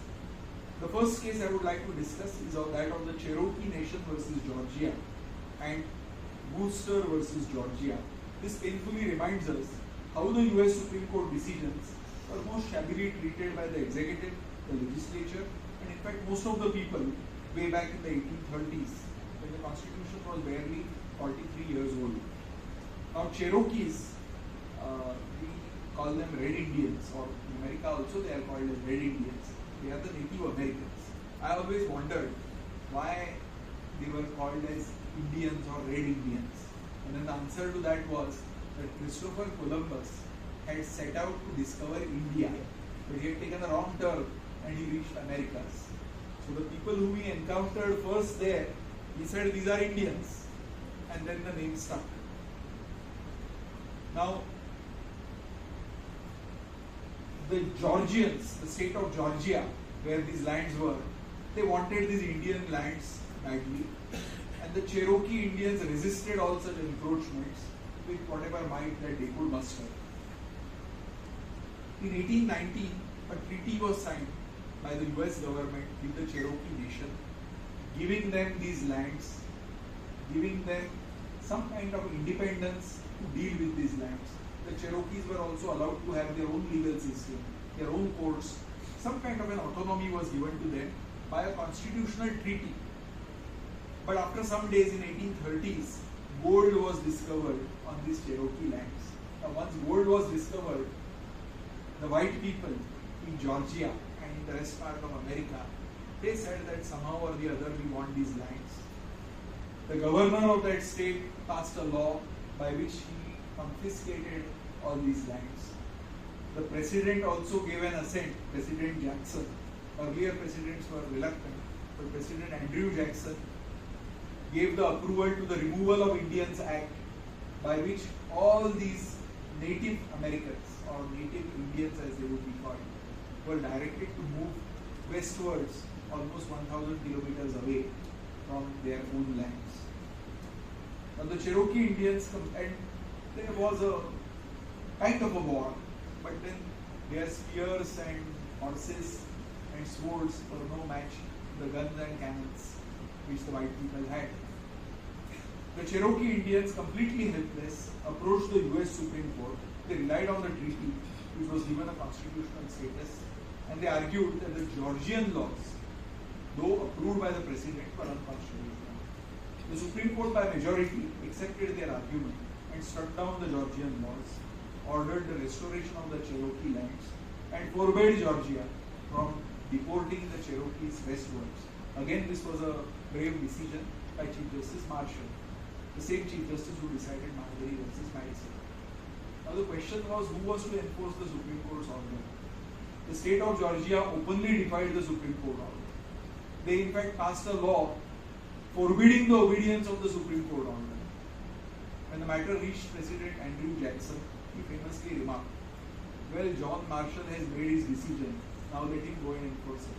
S5: The first case I would like to discuss is that of the Cherokee Nation versus Georgia and Worcester versus Georgia. This painfully reminds us how the US Supreme Court decisions were most shabbily treated by the executive, the legislature, and in fact most of the people way back in the 1830s when the constitution was barely 43 years old. Now Cherokees, we call them Red Indians, or in America also they are called as Red Indians. They are the Native Americans. I always wondered why they were called as Indians or Red Indians. And then the answer to that was that Christopher Columbus had set out to discover India, but he had taken a wrong turn and he reached Americas. So the people whom he encountered first there, he said these are Indians, and then the name stuck. Now, the Georgians, the state of Georgia, where these lands were, they wanted these Indian lands badly, and the Cherokee Indians resisted all such encroachments with whatever might that they could muster. In 1819, a treaty was signed by the US government with the Cherokee Nation, giving them these lands, giving them some kind of independence to deal with these lands. The Cherokees were also allowed to have their own legal system, their own courts. Some kind of an autonomy was given to them by a constitutional treaty. But after some days in 1830s, gold was discovered on these Cherokee lands. Now once gold was discovered, the white people in Georgia and in the rest part of America, they said that somehow or the other we want these lands. The governor of that state passed a law by which he confiscated all these lands. The president also gave an assent, President Jackson. Earlier presidents were reluctant, but President Andrew Jackson gave the approval to the Removal of Indians Act, by which all these Native Americans, or Native Indians as they would be called, were directed to move westwards almost 1,000 kilometers away from their own lands. Now the Cherokee Indians, and there was a kind of a war, but then their spears and horses and swords were no match to the guns and cannons which the white people had. The Cherokee Indians, completely helpless, approached the US Supreme Court. They relied on the treaty, which was given a constitutional status, and they argued that the Georgian laws, though approved by the president, were unconstitutional. The Supreme Court by majority accepted their argument and struck down the Georgian laws, ordered the restoration of the Cherokee lands, and forbade Georgia from deporting the Cherokees westwards. Again, this was a brave decision by Chief Justice Marshall, the same Chief Justice who decided Marbury versus Madison. Now the question was, who was to enforce the Supreme Court's order? The state of Georgia openly defied the Supreme Court order. They in fact passed a law forbidding the obedience of the Supreme Court order. When the matter reached President Andrew Jackson, he famously remarked, "Well, John Marshall has made his decision, now let him go and enforce it."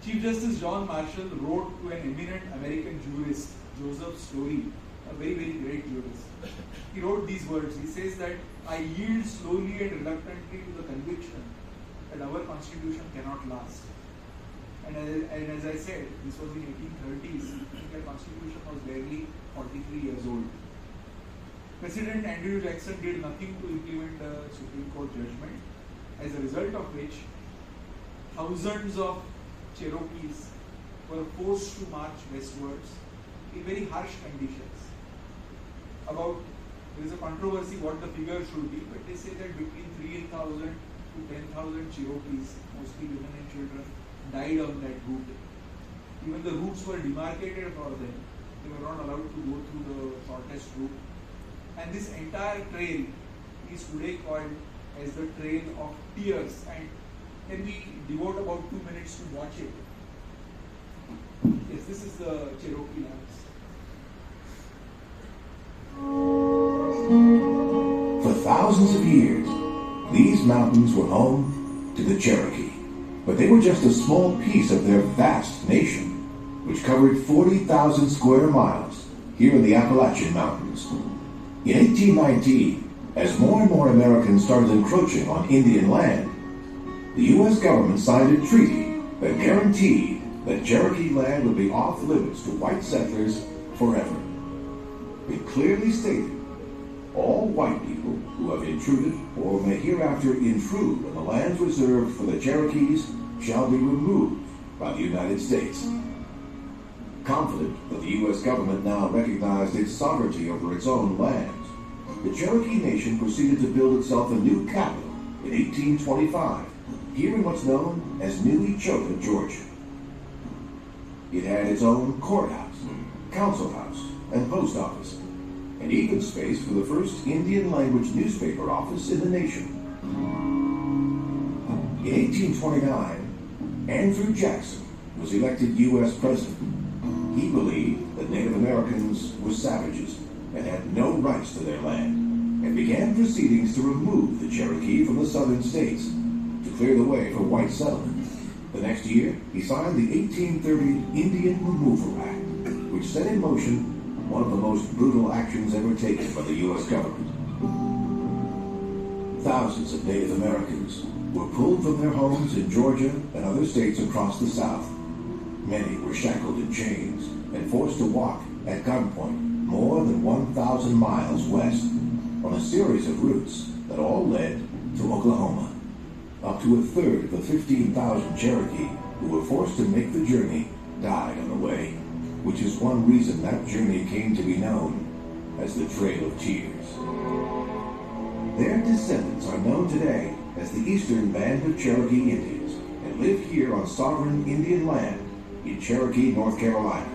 S5: Chief Justice John Marshall wrote to an eminent American jurist, Joseph Story, a very, very great jurist. He wrote these words. He says that, "I yield slowly and reluctantly to the conviction that our constitution cannot last." And as I said, this was in 1830s. The constitution was barely 43 years old. President Andrew Jackson did nothing to implement the Supreme Court judgment, as a result of which thousands of Cherokees were forced to march westwards in very harsh conditions. There is a controversy what the figure should be, but they say that between 3,000 to 10,000 Cherokees, mostly women and children, died on that route. Even the routes were demarcated for them. They were not allowed to go through the shortest route. And this entire trail is today called as the Trail of Tears. And can we devote about 2 minutes to watch it? Yes, this is the Cherokee lands.
S8: For thousands of years, these mountains were home to the Cherokee. But they were just a small piece of their vast nation, which covered 40,000 square miles here in the Appalachian Mountains. In 1819, as more and more Americans started encroaching on Indian land, the U.S. government signed a treaty that guaranteed that Cherokee land would be off limits to white settlers forever. It clearly stated, all white people who have intruded or may hereafter intrude on the lands reserved for the Cherokees shall be removed by the United States. Confident that the U.S. government now recognized its sovereignty over its own lands, the Cherokee Nation proceeded to build itself a new capital in 1825, here in what's known as New Echota, Georgia. It had its own courthouse, council house, and post office, and even space for the first Indian language newspaper office in the nation. In 1829, Andrew Jackson was elected U.S. President. He believed that Native Americans were savages and had no rights to their land, and began proceedings to remove the Cherokee from the southern states to clear the way for white settlement. The next year, he signed the 1830 Indian Removal Act, which set in motion one of the most brutal actions ever taken by the U.S. government. Thousands of Native Americans were pulled from their homes in Georgia and other states across the South. Many were shackled in chains and forced to walk at gunpoint more than 1,000 miles west on a series of routes that all led to Oklahoma. Up to a third of the 15,000 Cherokee who were forced to make the journey died on the way, which is one reason that journey came to be known as the Trail of Tears. Their descendants are known today as the Eastern Band of Cherokee Indians and live here on sovereign Indian land in Cherokee, North Carolina.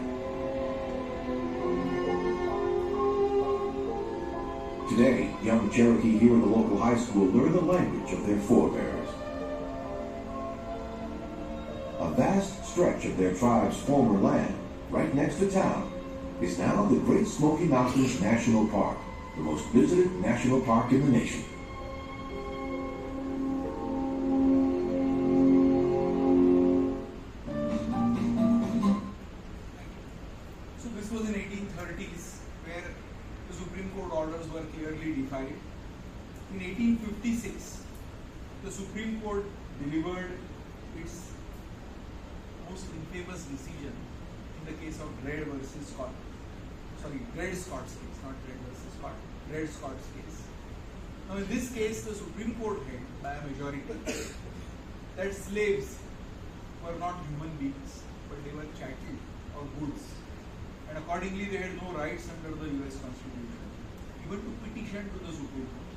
S8: Today, young Cherokee here at the local high school learn the language of their forebears. A vast stretch of their tribe's former land, right next to town, is now the Great Smoky Mountains National Park, the most visited national park in the nation.
S5: So this was in 1830s, where the Supreme Court orders were clearly defined. In 1856, the Supreme Court delivered its most infamous decision in the case of Dred versus Scott. Dred Scott's case, not Dred versus Scott. Dred Scott's case. Now in this case, the Supreme Court held by a majority that slaves were not human beings, but they were chattel or goods, and accordingly they had no rights under the US Constitution, even to petition to the Supreme Court.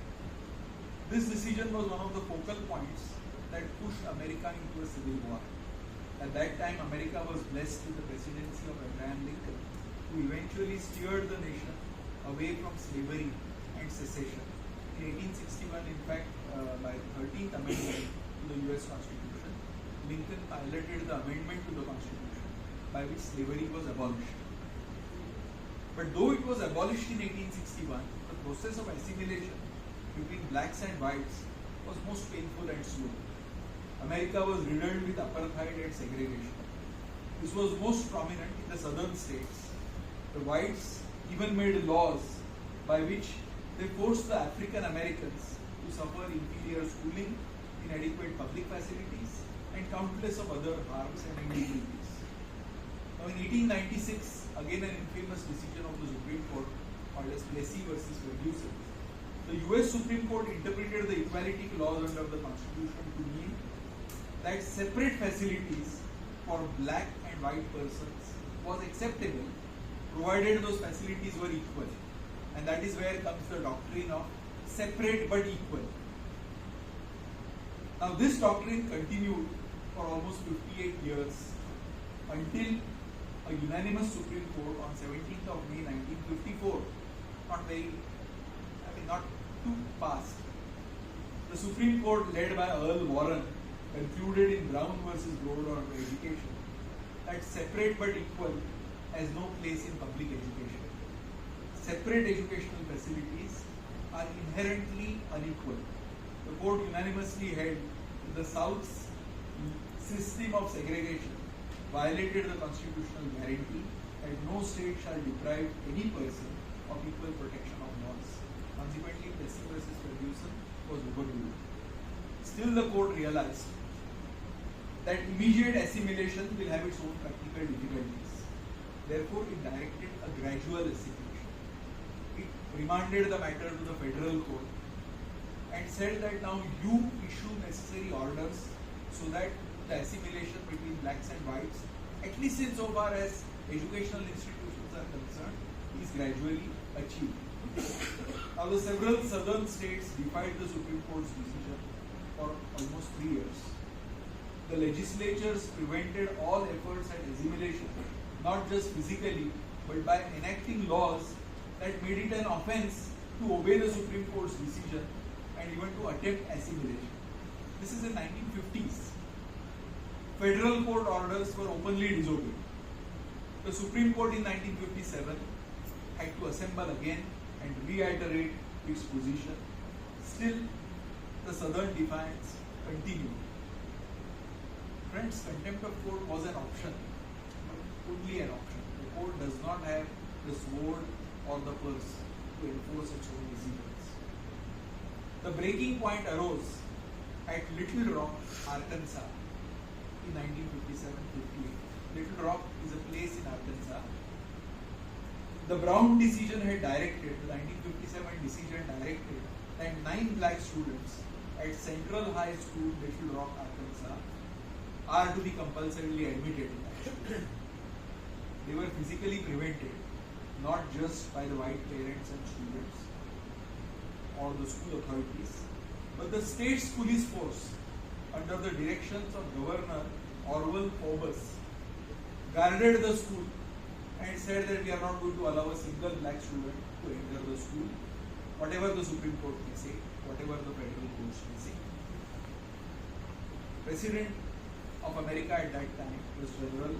S5: This decision was one of the focal points that pushed America into a civil war. At that time, America was blessed with the presidency of Abraham Lincoln, who eventually steered the nation away from slavery and secession. In 1861, in fact, by the 13th Amendment to the US Constitution, Lincoln piloted the amendment to the Constitution by which slavery was abolished. But though it was abolished in 1861, the process of assimilation between blacks and whites was most painful and slow. America was riddled with apartheid and segregation. This was most prominent in the southern states. The whites even made laws by which they forced the African Americans to suffer inferior schooling, inadequate public facilities, and countless of other harms and indignities. Now in 1896, again an infamous decision of the Supreme Court called as Plessy versus Ferguson, the US Supreme Court interpreted the equality clause under the Constitution to mean that separate facilities for black and white persons was acceptable provided those facilities were equal. And that is where comes the doctrine of separate but equal. Now this doctrine continued for almost 58 years until a unanimous Supreme Court on 17th of May 1954, not too fast. The Supreme Court led by Earl Warren concluded in Brown versus Board on Education that separate but equal has no place in public education. Separate educational facilities are inherently unequal. The court unanimously held that the South's system of segregation violated the constitutional guarantee that no state shall deprive any person of equal protection of laws. Consequently, Plessy versus Ferguson was overruled. Still, the court realized that immediate assimilation will have its own practical difficulties. Therefore, it directed a gradual assimilation. It remanded the matter to the federal court and said that now you issue necessary orders so that the assimilation between blacks and whites, at least insofar as educational institutions are concerned, is gradually achieved. Now, the several southern states defied the Supreme Court's decision for almost 3 years. The legislatures prevented all efforts at assimilation, not just physically, but by enacting laws that made it an offense to obey the Supreme Court's decision and even to attempt assimilation. This is in 1950s. Federal court orders were openly disobeyed. The Supreme Court in 1957 had to assemble again and reiterate its position. Still, the southern defiance continued. Friends, contempt of court was an option, but only an option. The court does not have the sword or the purse to enforce its own decisions. The breaking point arose at Little Rock, Arkansas in 1957-58. Little Rock is a place in Arkansas. The Brown decision had directed, the 1957 decision directed that 9 black students at Central High School, Little Rock, Arkansas, are to be compulsorily admitted in that school. They were physically prevented, not just by the white parents and students or the school authorities, but the state's police force, under the directions of Governor Orwell Forbes, guarded the school and said that we are not going to allow a single black student to enter the school, whatever the Supreme Court may say, whatever the federal courts may say. President of America at that time was General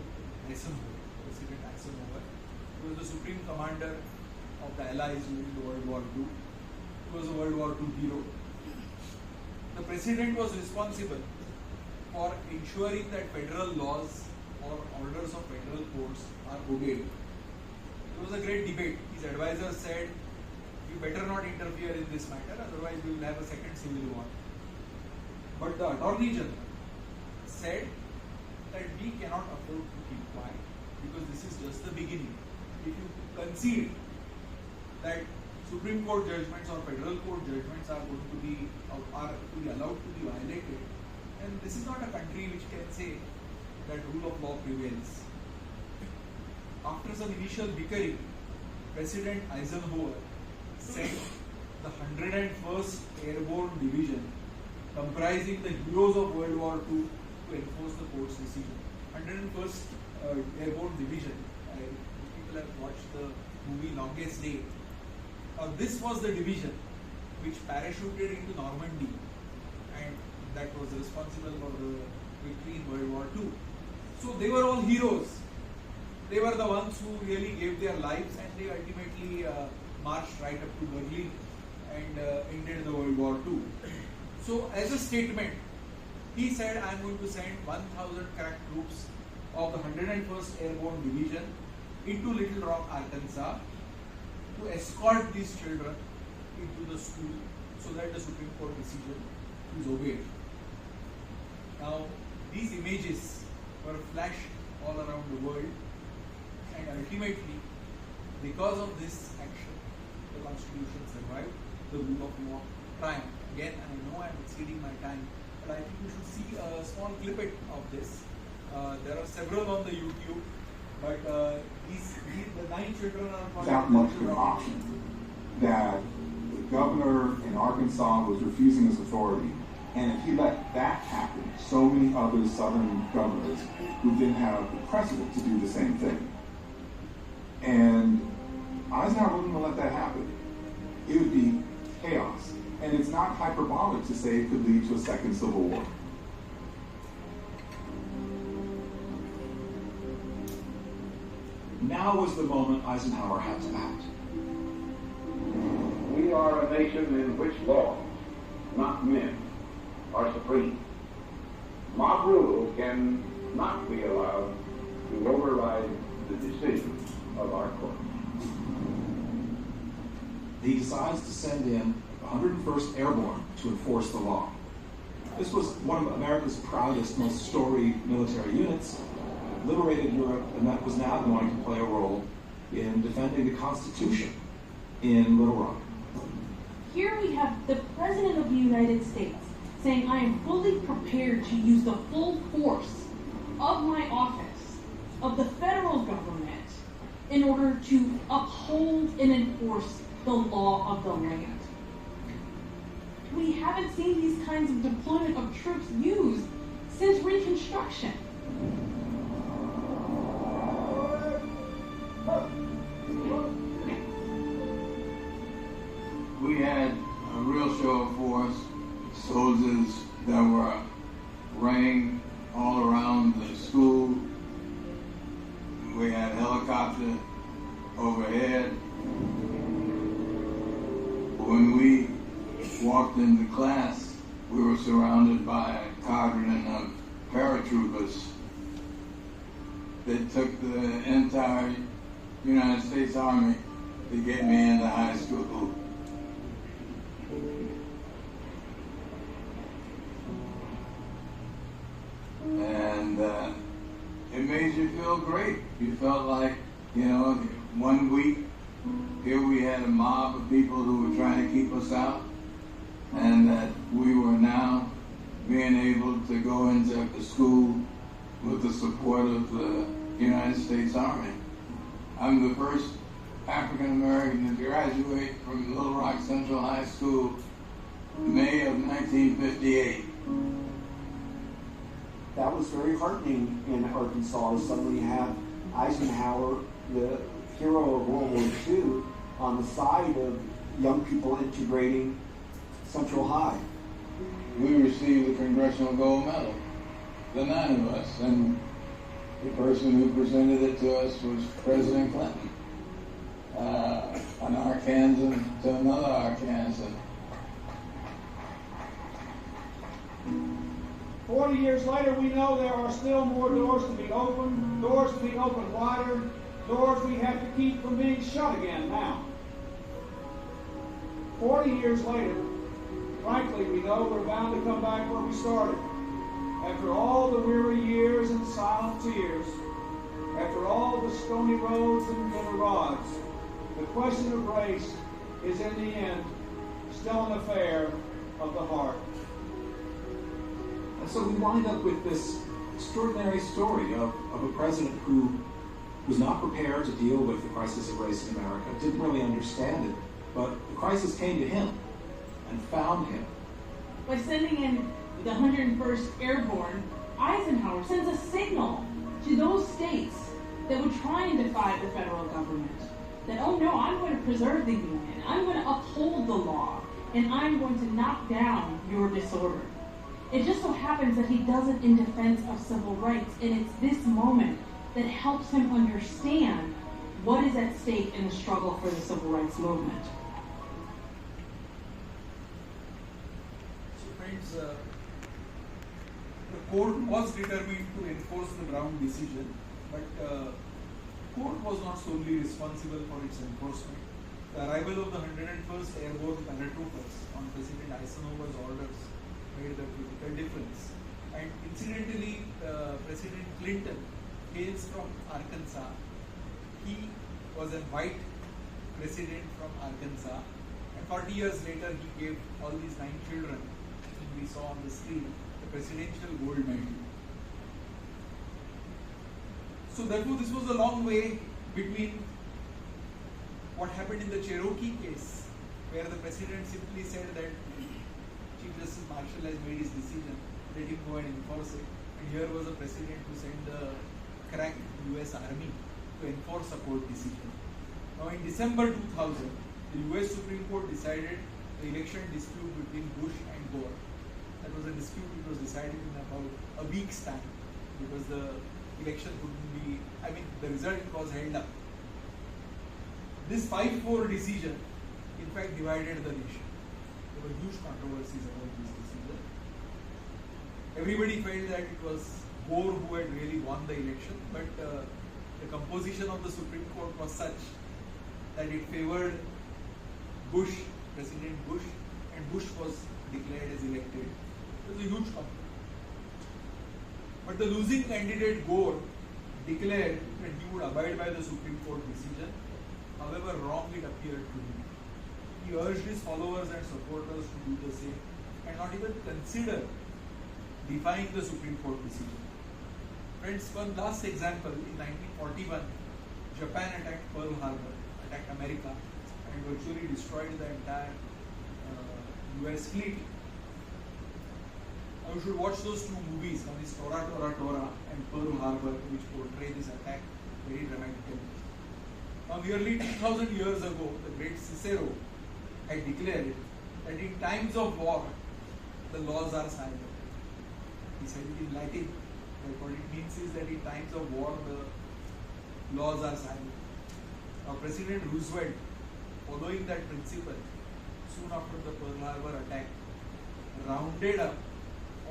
S5: Eisenhower, President Eisenhower. He was the supreme commander of the Allies during the World War II. He was a World War II hero. The president was responsible for ensuring that federal laws or orders of federal courts are obeyed. There was a great debate. His advisors said, "You better not interfere in this matter, otherwise we will have a second civil war." But the Attorney General said that we cannot afford to keep quiet because this is just the beginning. If you concede that Supreme Court judgments or federal court judgments are going to be allowed to be violated. And this is not a country which can say that rule of law prevails. After some initial bickering, President Eisenhower sent the 101st Airborne Division, comprising the heroes of World War II, to enforce the court's decision. 101st Airborne Division. People have watched the movie Longest Day. This was the division which parachuted into Normandy, and that was responsible for the victory in World War II. So they were all heroes. They were the ones who really gave their lives, and they ultimately marched right up to Berlin and ended the World War II. So as a statement, he said, I am going to send 1,000 crack troops of the 101st Airborne Division into Little Rock, Arkansas, to escort these children into the school so that the Supreme Court decision is obeyed. Now, these images were flashed all around the world, and ultimately, because of this action, the Constitution survived, the rule of law triumphed. Again, I know I am exceeding my time, but I think we should see a small clippet of this. There are several on the YouTube, but the 9 children are
S9: without much of an option. That the governor in Arkansas was refusing his authority, and if he let that happen, so many other southern governors who didn't have the precedent to do the same thing. And Eisenhower wouldn't let that happen. It would be chaos. And it's not hyperbolic to say it could lead to a second civil war.
S10: Now was the moment Eisenhower had to act.
S11: We are a nation in which laws, not men, are supreme. Mob rule can not be allowed to override the decisions of our court.
S10: He decides to send in the 101st Airborne to enforce the law. This was one of America's proudest, most storied military units, liberated Europe, and that was now going to play a role in defending the Constitution in Little Rock.
S12: Here we have the President of the United States saying, I am fully prepared to use the full force of my office, of the federal government, in order to uphold and enforce the law of the land. We haven't seen these kinds of deployment of troops used since Reconstruction.
S13: We had a real show of force, soldiers that were running all around the school. We had helicopters overhead. When we walked into class, we were surrounded by a cadre of paratroopers that took the entire United States Army to get me into high school. And it made you feel great. You felt like, you know, 1 week, here we had a mob of people who were trying to keep us out, and that we were now being able to go into the school with the support of the United States Army. I'm the first African American to graduate from Little Rock Central High School, May of 1958.
S14: That was very heartening in Arkansas to suddenly have Eisenhower, the hero of World War II, on the side of young people integrating Central High.
S13: We received the Congressional Gold Medal, the 9 of us, and the person who presented it to us was President Clinton, an Arkansan to another Arkansan.
S15: 40 years later, we know there are still more doors to be opened, doors to be opened wider, doors we have to keep from being shut again now. 40 years later, frankly, we know we're bound to come back where we started. After all the weary years and silent tears, after all the stony roads and bitter rods, the question of race is in the end still an affair of the heart.
S10: And so we wind up with this extraordinary story of a president who was not prepared to deal with the crisis of race in America, didn't really understand it, but the crisis came to him and found him.
S12: By sending in the 101st Airborne, Eisenhower sends a signal to those states that would try and defy the federal government that, oh no, I'm going to preserve the Union, I'm going to uphold the law, and I'm going to knock down your disorder. It just so happens that he does it in defense of civil rights, and it's this moment that helps him understand what is at stake in the struggle for the civil rights movement.
S5: So friends, the court was determined to enforce the Brown decision, but the court was not solely responsible for its enforcement. The arrival of the 101st Airborne paratroopers on President Eisenhower's orders made the critical difference. And incidentally, President Clinton hails from Arkansas. He was a white president from Arkansas, and 40 years later he gave all these 9 children, whom we saw on the screen, the Presidential Gold Medal. So therefore this was a long way between what happened in the Cherokee case, where the president simply said that Chief Justice Marshall has made his decision, let him go and enforce it. And here was a president who sent the crack US Army to enforce a court decision. Now in December 2000, the US Supreme Court decided the election dispute between Bush and Gore. That was a dispute which was decided in about a week's time, because the election couldn't be, the result was held up. This 5-4 decision, in fact, divided the nation. There were huge controversies about this decision. Everybody felt that it was Gore who had really won the election, but the composition of the Supreme Court was such that it favored Bush, President Bush, and Bush was declared as elected. It was a huge conflict. But the losing candidate Gore declared that he would abide by the Supreme Court decision, however wrong it appeared to him. He urged his followers and supporters to do the same and not even consider defying the Supreme Court decision. Friends, one last example, in 1941, Japan attacked Pearl Harbor, attacked America, and virtually destroyed the entire US fleet. Now you should watch those 2 movies, one is Tora Tora Tora and Pearl Harbor, which portray this attack very dramatically. Now nearly 2000 years ago, the great Cicero had declared that in times of war, the laws are silent. He said it in Latin, but what it means is that in times of war, the laws are silent. Now President Roosevelt, following that principle, soon after the Pearl Harbor attack, rounded up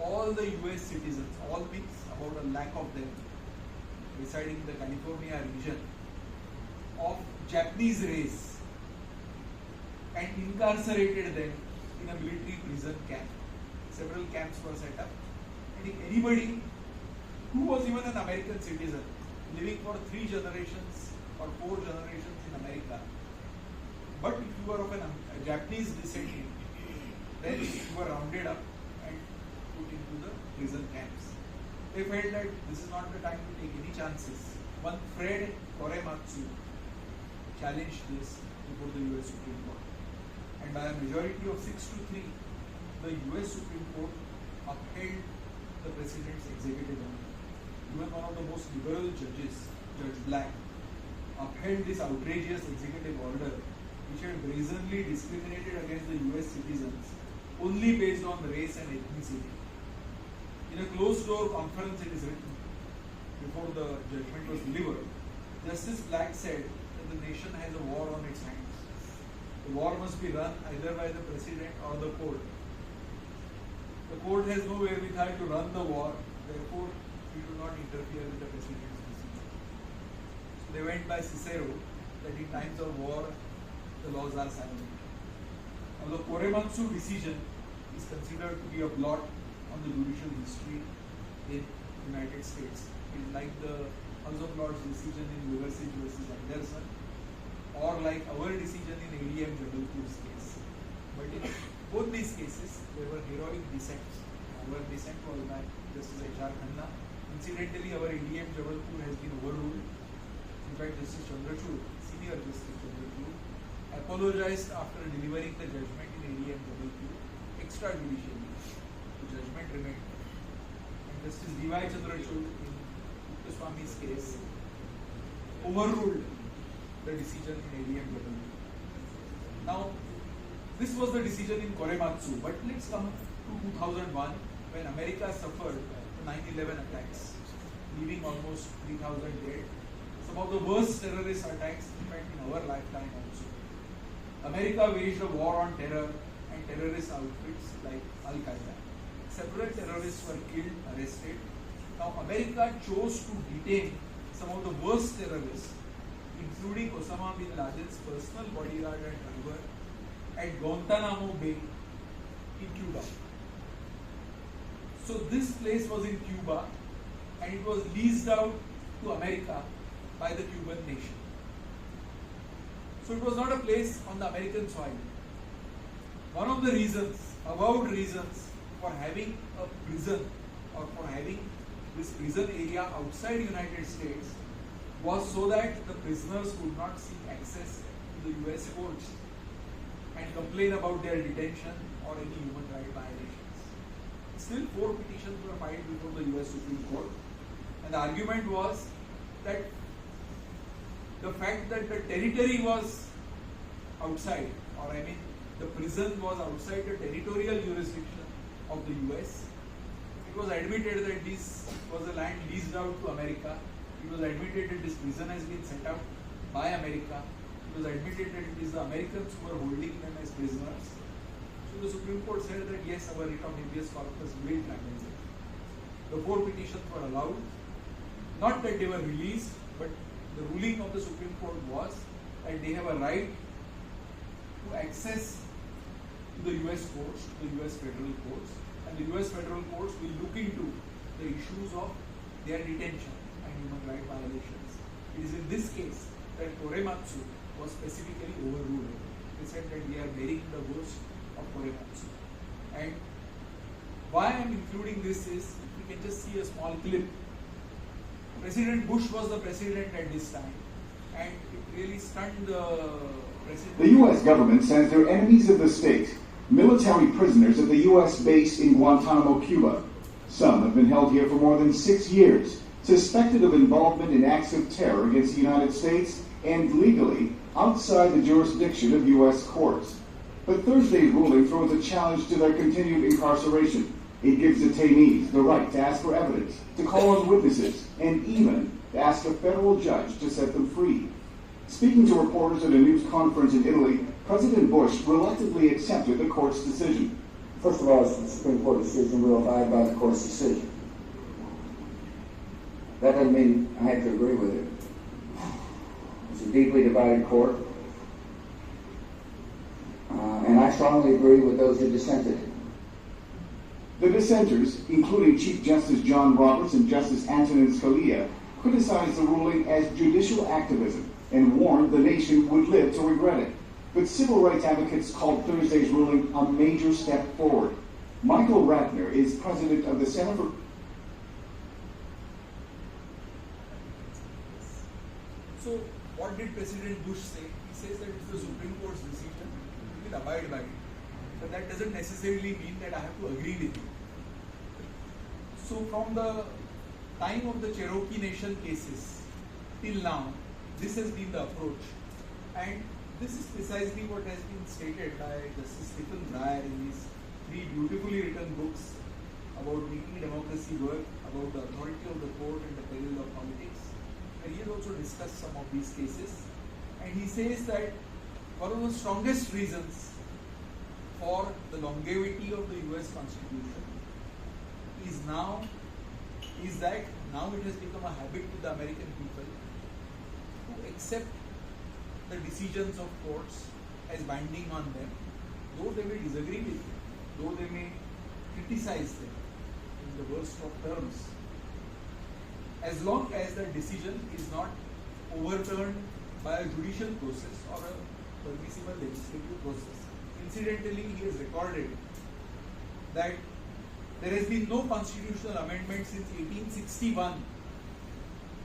S5: all the US citizens, all means about a lakh of them, residing in the California region, of Japanese race, and incarcerated them in a military prison camp. Several camps were set up, and if anybody who was even an American citizen, living for 3 generations or 4 generations in America, but if you were of a Japanese descent, then you were rounded up and put into the prison camps. They felt that this is not the time to take any chances. One Fred Korematsu challenged this before the US Supreme Court. And by a majority of 6-3, the US Supreme Court upheld the president's executive order. Even one of the most liberal judges, Judge Black, upheld this outrageous executive order, which had brazenly discriminated against the US citizens only based on race and ethnicity. In a closed-door conference, it is written, before the judgment was delivered, Justice Black said that the nation has a war on its hands. The war must be run either by the president or the court. The court has no wherewithal to run the war, therefore we should not interfere with the president's decision. So they went by Cicero that in times of war, the laws are silent. Now the Korematsu decision is considered to be a blot on the judicial history in the United States. It is like the House of Lords decision in Liversidge versus Anderson, or like our decision in ADM Jabalpur both these cases, there were heroic dissents. Our dissent was by Justice H.R. Khanna. Incidentally, our ADM Jabalpur has been overruled. In fact, Justice Chandrachud, Senior Justice Chandrachud, apologized after delivering the judgment in ADM Jabalpur extrajudicially. The judgment remained. And Justice D.Y. Chandrachud, in Muthuswamy's case, overruled the decision in ADM Jabalpur. Now, this was the decision in Korematsu, but let's come to 2001 when America suffered the 9/11 attacks, leaving almost 3,000 dead. Some of the worst terrorist attacks, in fact, in our lifetime also. America waged a war on terror and terrorist outfits like Al-Qaeda. Several terrorists were killed, arrested. Now, America chose to detain some of the worst terrorists, including Osama bin Laden's personal bodyguard and driver, at Guantanamo Bay in Cuba. So this place was in Cuba and it was leased out to America by the Cuban nation. So it was not a place on the American soil. One of the reasons, avowed reasons for having a prison or for having this prison area outside United States was so that the prisoners would not seek access to the US courts and complain about their detention or any human rights violations. Still, 4 petitions were filed before the US Supreme Court, and the argument was that the fact that the territory was outside, or I mean the prison was outside the territorial jurisdiction of the US, it was admitted that this was a land leased out to America. It was admitted that this prison has been set up by America. It was admitted that it is the Americans who are holding them as prisoners. So the Supreme Court said that yes, our writ of habeas corpus will challenge it. The 4 petitions were allowed. Not that they were released, but the ruling of the Supreme Court was that they have a right to access to the US courts, to the US federal courts, and the US federal courts will look into the issues of their detention and human rights violations. It is in this case that Korematsu was specifically overruled. They said that we are bearing the ghost of Korematsu. And why I am including this is, we can just see a small clip. President Bush was the president at this time, and it really stunned the president.
S9: The U.S. government sends their enemies of the state, military prisoners at the U.S. base in Guantanamo, Cuba. Some have been held here for more than 6 years, suspected of involvement in acts of terror against the United States and legally outside the jurisdiction of U.S. courts. But Thursday's ruling throws a challenge to their continued incarceration. It gives detainees the right to ask for evidence, to call on witnesses, and even to ask a federal judge to set them free. Speaking to reporters at a news conference in Italy, President Bush reluctantly accepted the court's decision.
S16: First of all, it's the Supreme Court decision. We'll abide by the court's decision. That doesn't mean I have to agree with it. It's a deeply divided court. And I strongly agree with those who dissented.
S9: The dissenters, including Chief Justice John Roberts and Justice Antonin Scalia, criticized the ruling as judicial activism and warned the nation would live to regret it. But civil rights advocates called Thursday's ruling a major step forward. Michael Ratner is president of the Center for...
S5: So, what did President Bush say? He says that it's the Supreme Court's decision, we will abide by it. But that doesn't necessarily mean that I have to agree with you. So, from the time of the Cherokee Nation cases till now, this has been the approach. And this is precisely what has been stated by Justice Stephen Breyer in his 3 beautifully written books about making democracy work, about the authority of the court and the peril of politics. And he has also discussed some of these cases. And he says that one of the strongest reasons for the longevity of the US Constitution is that now it has become a habit to the American people to accept the decisions of courts as binding on them, though they may disagree with them, though they may criticize them in the worst of terms, as long as the decision is not overturned by a judicial process or a permissible legislative process. In incidentally he has recorded that there has been no constitutional amendment since 1861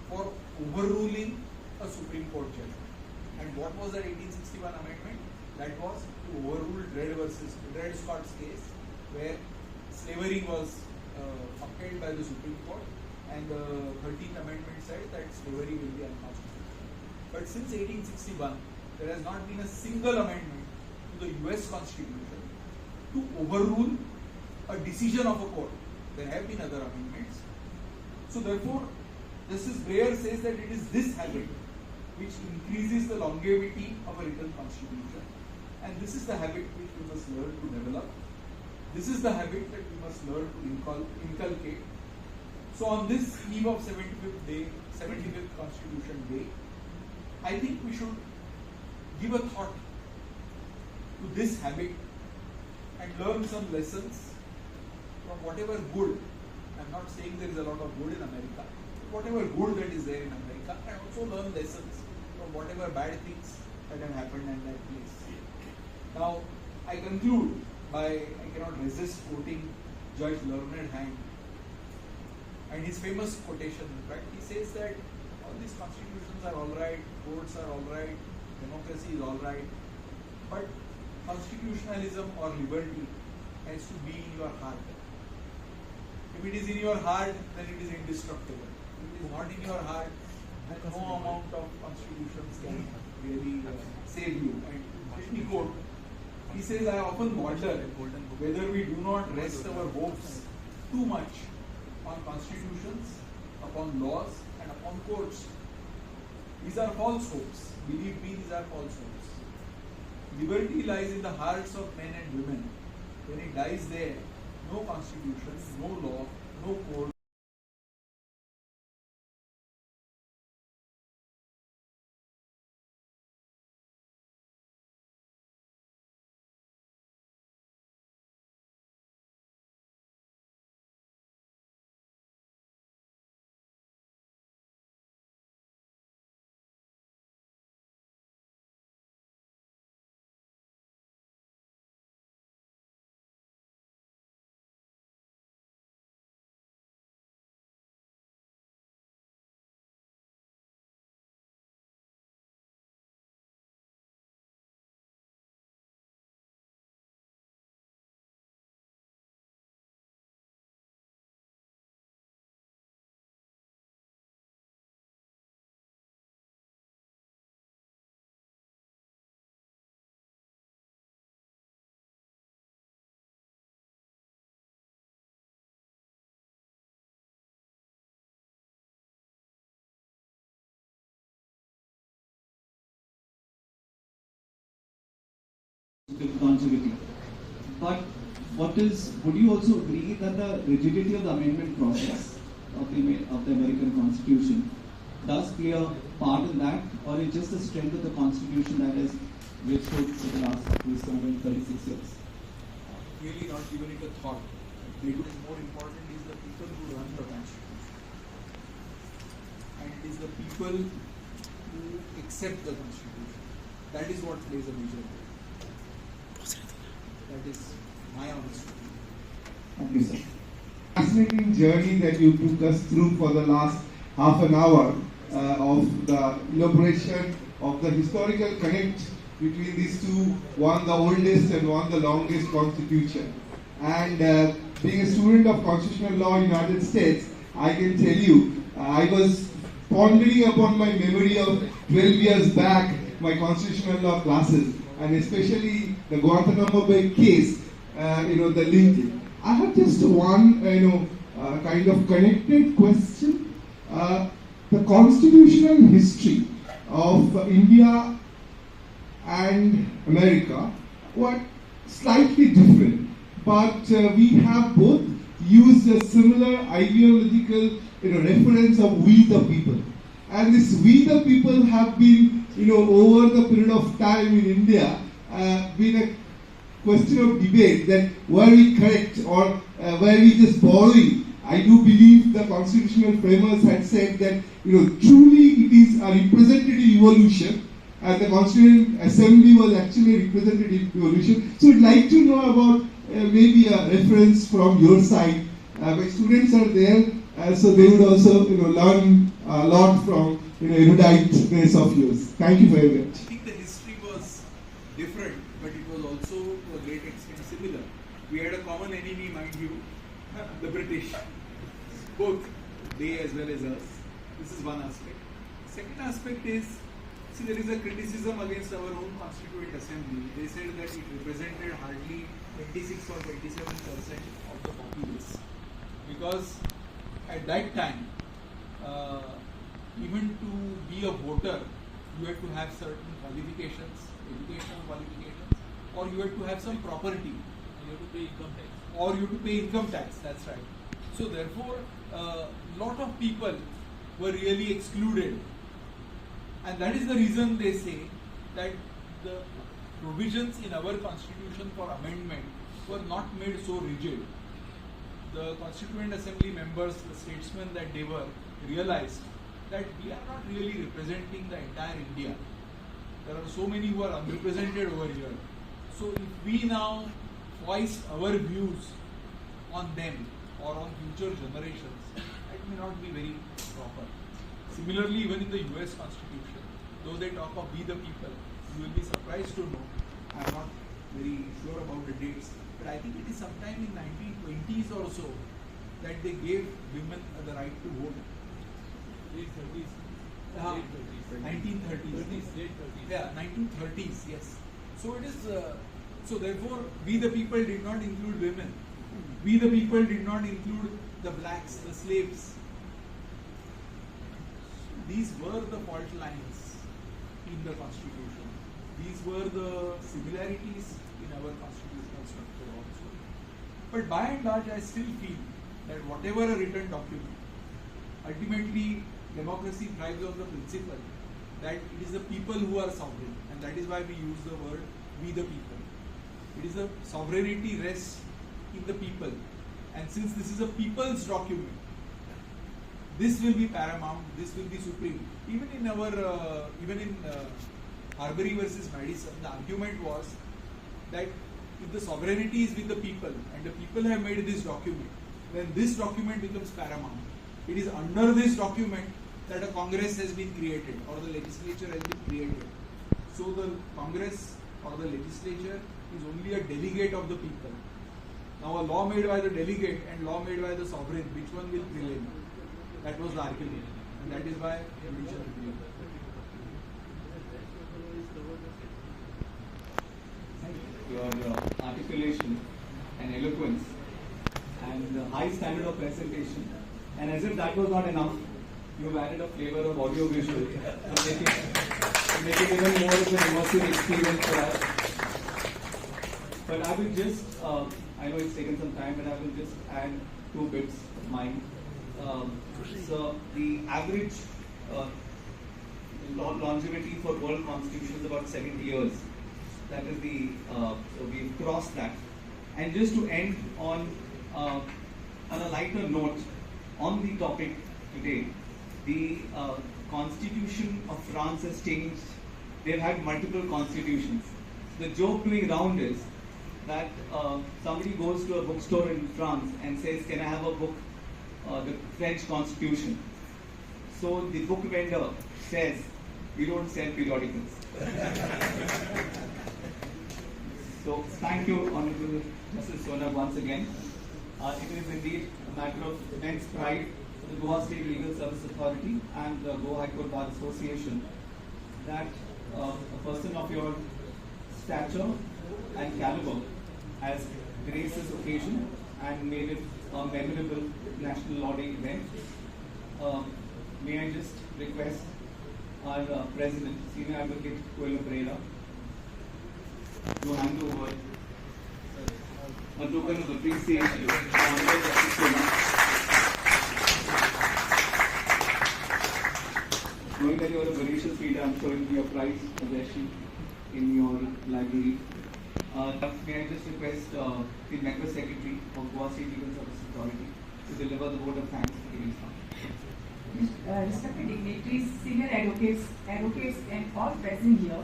S5: for overruling a Supreme Court judgment. And what was that 1861 amendment? That was to overrule Dred Scott's case, where slavery was upheld by the Supreme Court, and the 13th Amendment said that slavery will be unconstitutional. But since 1861, there has not been a single amendment to the US Constitution to overrule a decision of a court. There have been other amendments. So therefore, Justice Breyer says that it is this habit which increases the longevity of a written constitution, and this is the habit which we must learn to develop. This is the habit that we must learn to inculcate. So on this eve of 75th Constitution Day, I think we should give a thought to this habit and learn some lessons from whatever good. I'm not saying there is a lot of good in America, but whatever good that is there in America, and also learn lessons from whatever bad things that have happened in that place. Now, I conclude by, I cannot resist quoting Judge Learned Hand and his famous quotation. In fact, he says that all these constitutions are alright, courts are alright, democracy is alright, but constitutionalism or liberty has to be in your heart. If it is in your heart, then it is indestructible. If it is not in your heart, then no amount of constitutions can really save you. And let me quote. He says, I often wonder whether we do not rest our hopes too much on constitutions, upon laws, and upon courts. These are false hopes. Believe me, these are false hopes. Liberty lies in the hearts of men and women. When it dies there, no constitution, no law, no court.
S17: longevity. But would you also agree that the rigidity of the amendment process of the American Constitution does play a part in that, or is just the strength of the Constitution that has withstood for the last 236 years?
S5: Really not given it a thought. What is more important is the people who run the Constitution. And it is the people who accept the Constitution. That is what plays a major role. That is my honest opinion.
S18: Thank you, sir. Fascinating journey that you took us through for the last half an hour of the elaboration of the historical connect between these two, one the oldest and one the longest constitution. And being a student of constitutional law in the United States, I can tell you, I was pondering upon my memory of 12 years back, my constitutional law classes, and especially the Guantanamo Bay case, the link. I have just one, kind of connected question. The constitutional history of India and America were slightly different, but we have both used a similar ideological reference of we the people. And this we the people have been, over the period of time in India, been a question of debate that were we correct or were we just borrowing. I do believe the constitutional framers had said that truly it is a representative evolution, and the Constituent Assembly was actually represented in devolution. So we'd like to know about maybe a reference from your side. My students are there, so they would also learn a lot from eruditeness of yours. Thank you very much.
S5: I think the history was different, but it was also to a great extent similar. We had a common enemy, mind you, the British, both they as well as us. This is one aspect. Second aspect is, see, there is a criticism against our own Constituent Assembly. They said that it represented hardly 26 or 27% of the populace. Because at that time, even to be a voter, you had to have certain qualifications, educational qualifications, or you had to have some property. You have to pay income tax. Or you have to pay income tax, that's right. So therefore, lot of people were really excluded. And that is the reason they say that the provisions in our constitution for amendment were not made so rigid. The Constituent Assembly members, the statesmen that they were, realized that we are not really representing the entire India. There are so many who are unrepresented over here. So if we now voice our views on them or on future generations, that may not be very proper. Similarly, even in the US Constitution, though they talk of we the people, you will be surprised to know, I am not very sure about the dates, but I think it is sometime in 1920s or so that they gave women the right to vote. 1930s. Yeah, 1930s, yes. So it is, so therefore, we the people did not include women. We the people did not include the blacks, the slaves. These were the fault lines in the Constitution. These were the similarities in our constitutional structure also. But by and large, I still feel that whatever a written document, ultimately democracy thrives on the principle that it is the people who are sovereign, and that is why we use the word we the people. It is the sovereignty rests in the people, and since this is a people's document, this will be paramount, this will be supreme. Even in our, Arbery versus Madison, the argument was that if the sovereignty is with the people and the people have made this document, then this document becomes paramount. It is under this document that a Congress has been created or the legislature has been created. So the Congress or the legislature is only a delegate of the people. Now a law made by the delegate and law made by the sovereign, which one will prevail? That was the argument, and that is why judicial review.
S3: Your articulation and eloquence and the high standard of presentation, and as if that was not enough, you've added a flavor of audio visual to make it even more of an immersive experience for us. But I will just, I know it's taken some time, but I will just add 2 bits of mine. So the average longevity for world constitution is about 70 years. That is the, so we've crossed that. And just to end on a lighter note, on the topic today, the constitution of France has changed. They've had multiple constitutions. The joke doing round is that somebody goes to a bookstore in France and says, can I have a book, the French constitution? So the book vendor says, we don't sell periodicals. So thank you, Honorable Justice Sonab, once again. It is indeed a matter of immense pride for the Goa State Legal Service Authority and the Goa High Court Bar Association that a person of your stature and caliber has graced this occasion and made it a memorable National Law Day event. May I just request our President, Senior Advocate Coelho Pereira, to hand over a token of appreciation to Honorable Justice Sonab. Knowing that you are a voracious reader, I'm sure it will be a prized possession in your library. May I just request the Member Secretary of Goa State Legal Service Authority to deliver the vote of thanks for giving this.
S19: respected dignitaries, senior advocates, and all present here.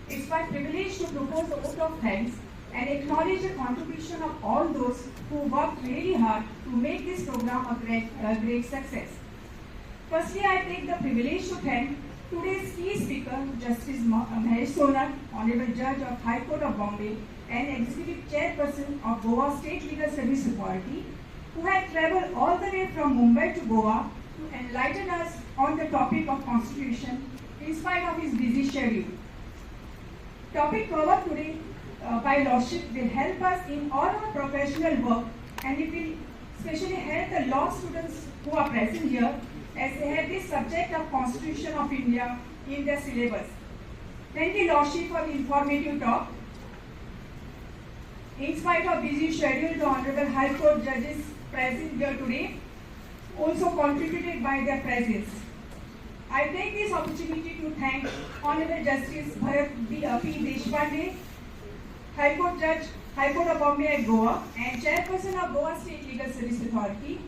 S19: It's my privilege to propose a vote of thanks and acknowledge the contribution of all those who worked really hard to make this program a great success. Firstly, I take the privilege to thank today's key speaker, Justice Mahesh Sonak, Honorable Judge of High Court of Bombay and Executive Chairperson of Goa State Legal Service Authority, who had traveled all the way from Mumbai to Goa to enlighten us on the topic of Constitution in spite of his busy schedule. Topic covered today by Lordship will help us in all our professional work, and it will especially help the law students who are present here as they have this subject of Constitution of India in their syllabus. Thank you, Lordship, for the informative talk. In spite of busy schedule, the Honorable High Court judges present here today also contributed by their presence. I take this opportunity to thank Honorable Justice Bharat P. Deshpande, High Court Judge, High Court of Bombay at Goa, and Chairperson of Goa State Legal Service Authority,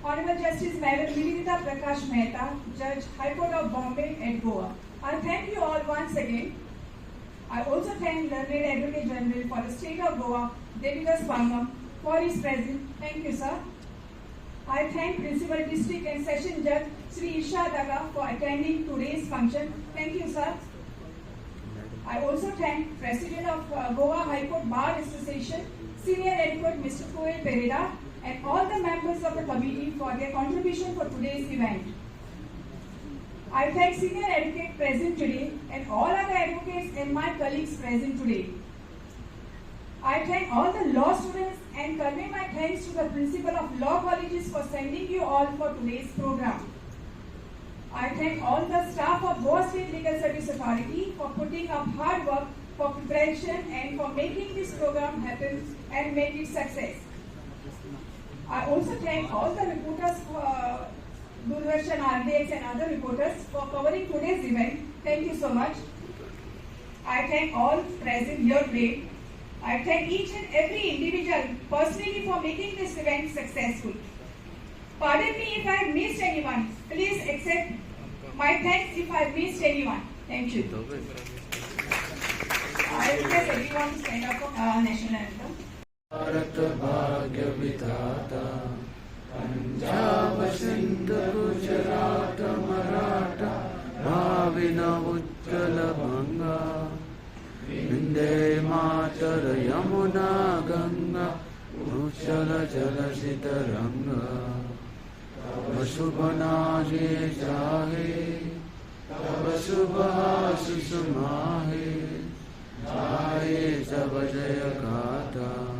S19: Honorable Justice Madam Nivedita Prakash Mehta, Judge, High Court of Bombay at Goa. I thank you all once again. I also thank Learned Advocate General for the State of Goa, Devidas Pangam, for his presence. Thank you, sir. I thank Principal District and Session Judge Sri Isha Daga for attending today's function. Thank you, sir. I also thank President of Goa High Court Bar Association, Senior Advocate Mr. Koel Pereira, and all the members of the committee for their contribution for today's event. I thank Senior Advocate present today and all other advocates and my colleagues present today. I thank all the law students and convey my thanks to the Principal of Law Colleges for sending you all for today's program. I thank all the staff of Goa State Legal Service Authority for putting up hard work for preparation and for making this program happen and make it success. I also thank all the reporters, Doordarshan, RDX and other reporters for covering today's event. Thank you so much. I thank all present here today. I thank each and every individual personally for making this event successful. Pardon me if I have missed anyone. Please accept my thanks if I have missed anyone. Thank you. I request everyone to stand up for national anthem.
S1: Bharat भाग्य विधाता पंजाब सिंध गुजरात मराठा भाविन उज्जवल भंगा विंध्य मातर यमुना गंगा उज्जवल जलसित रंगा तब शुभ नाजे जाहे तब शुभ आशीष माहे जाए जब जय गाथा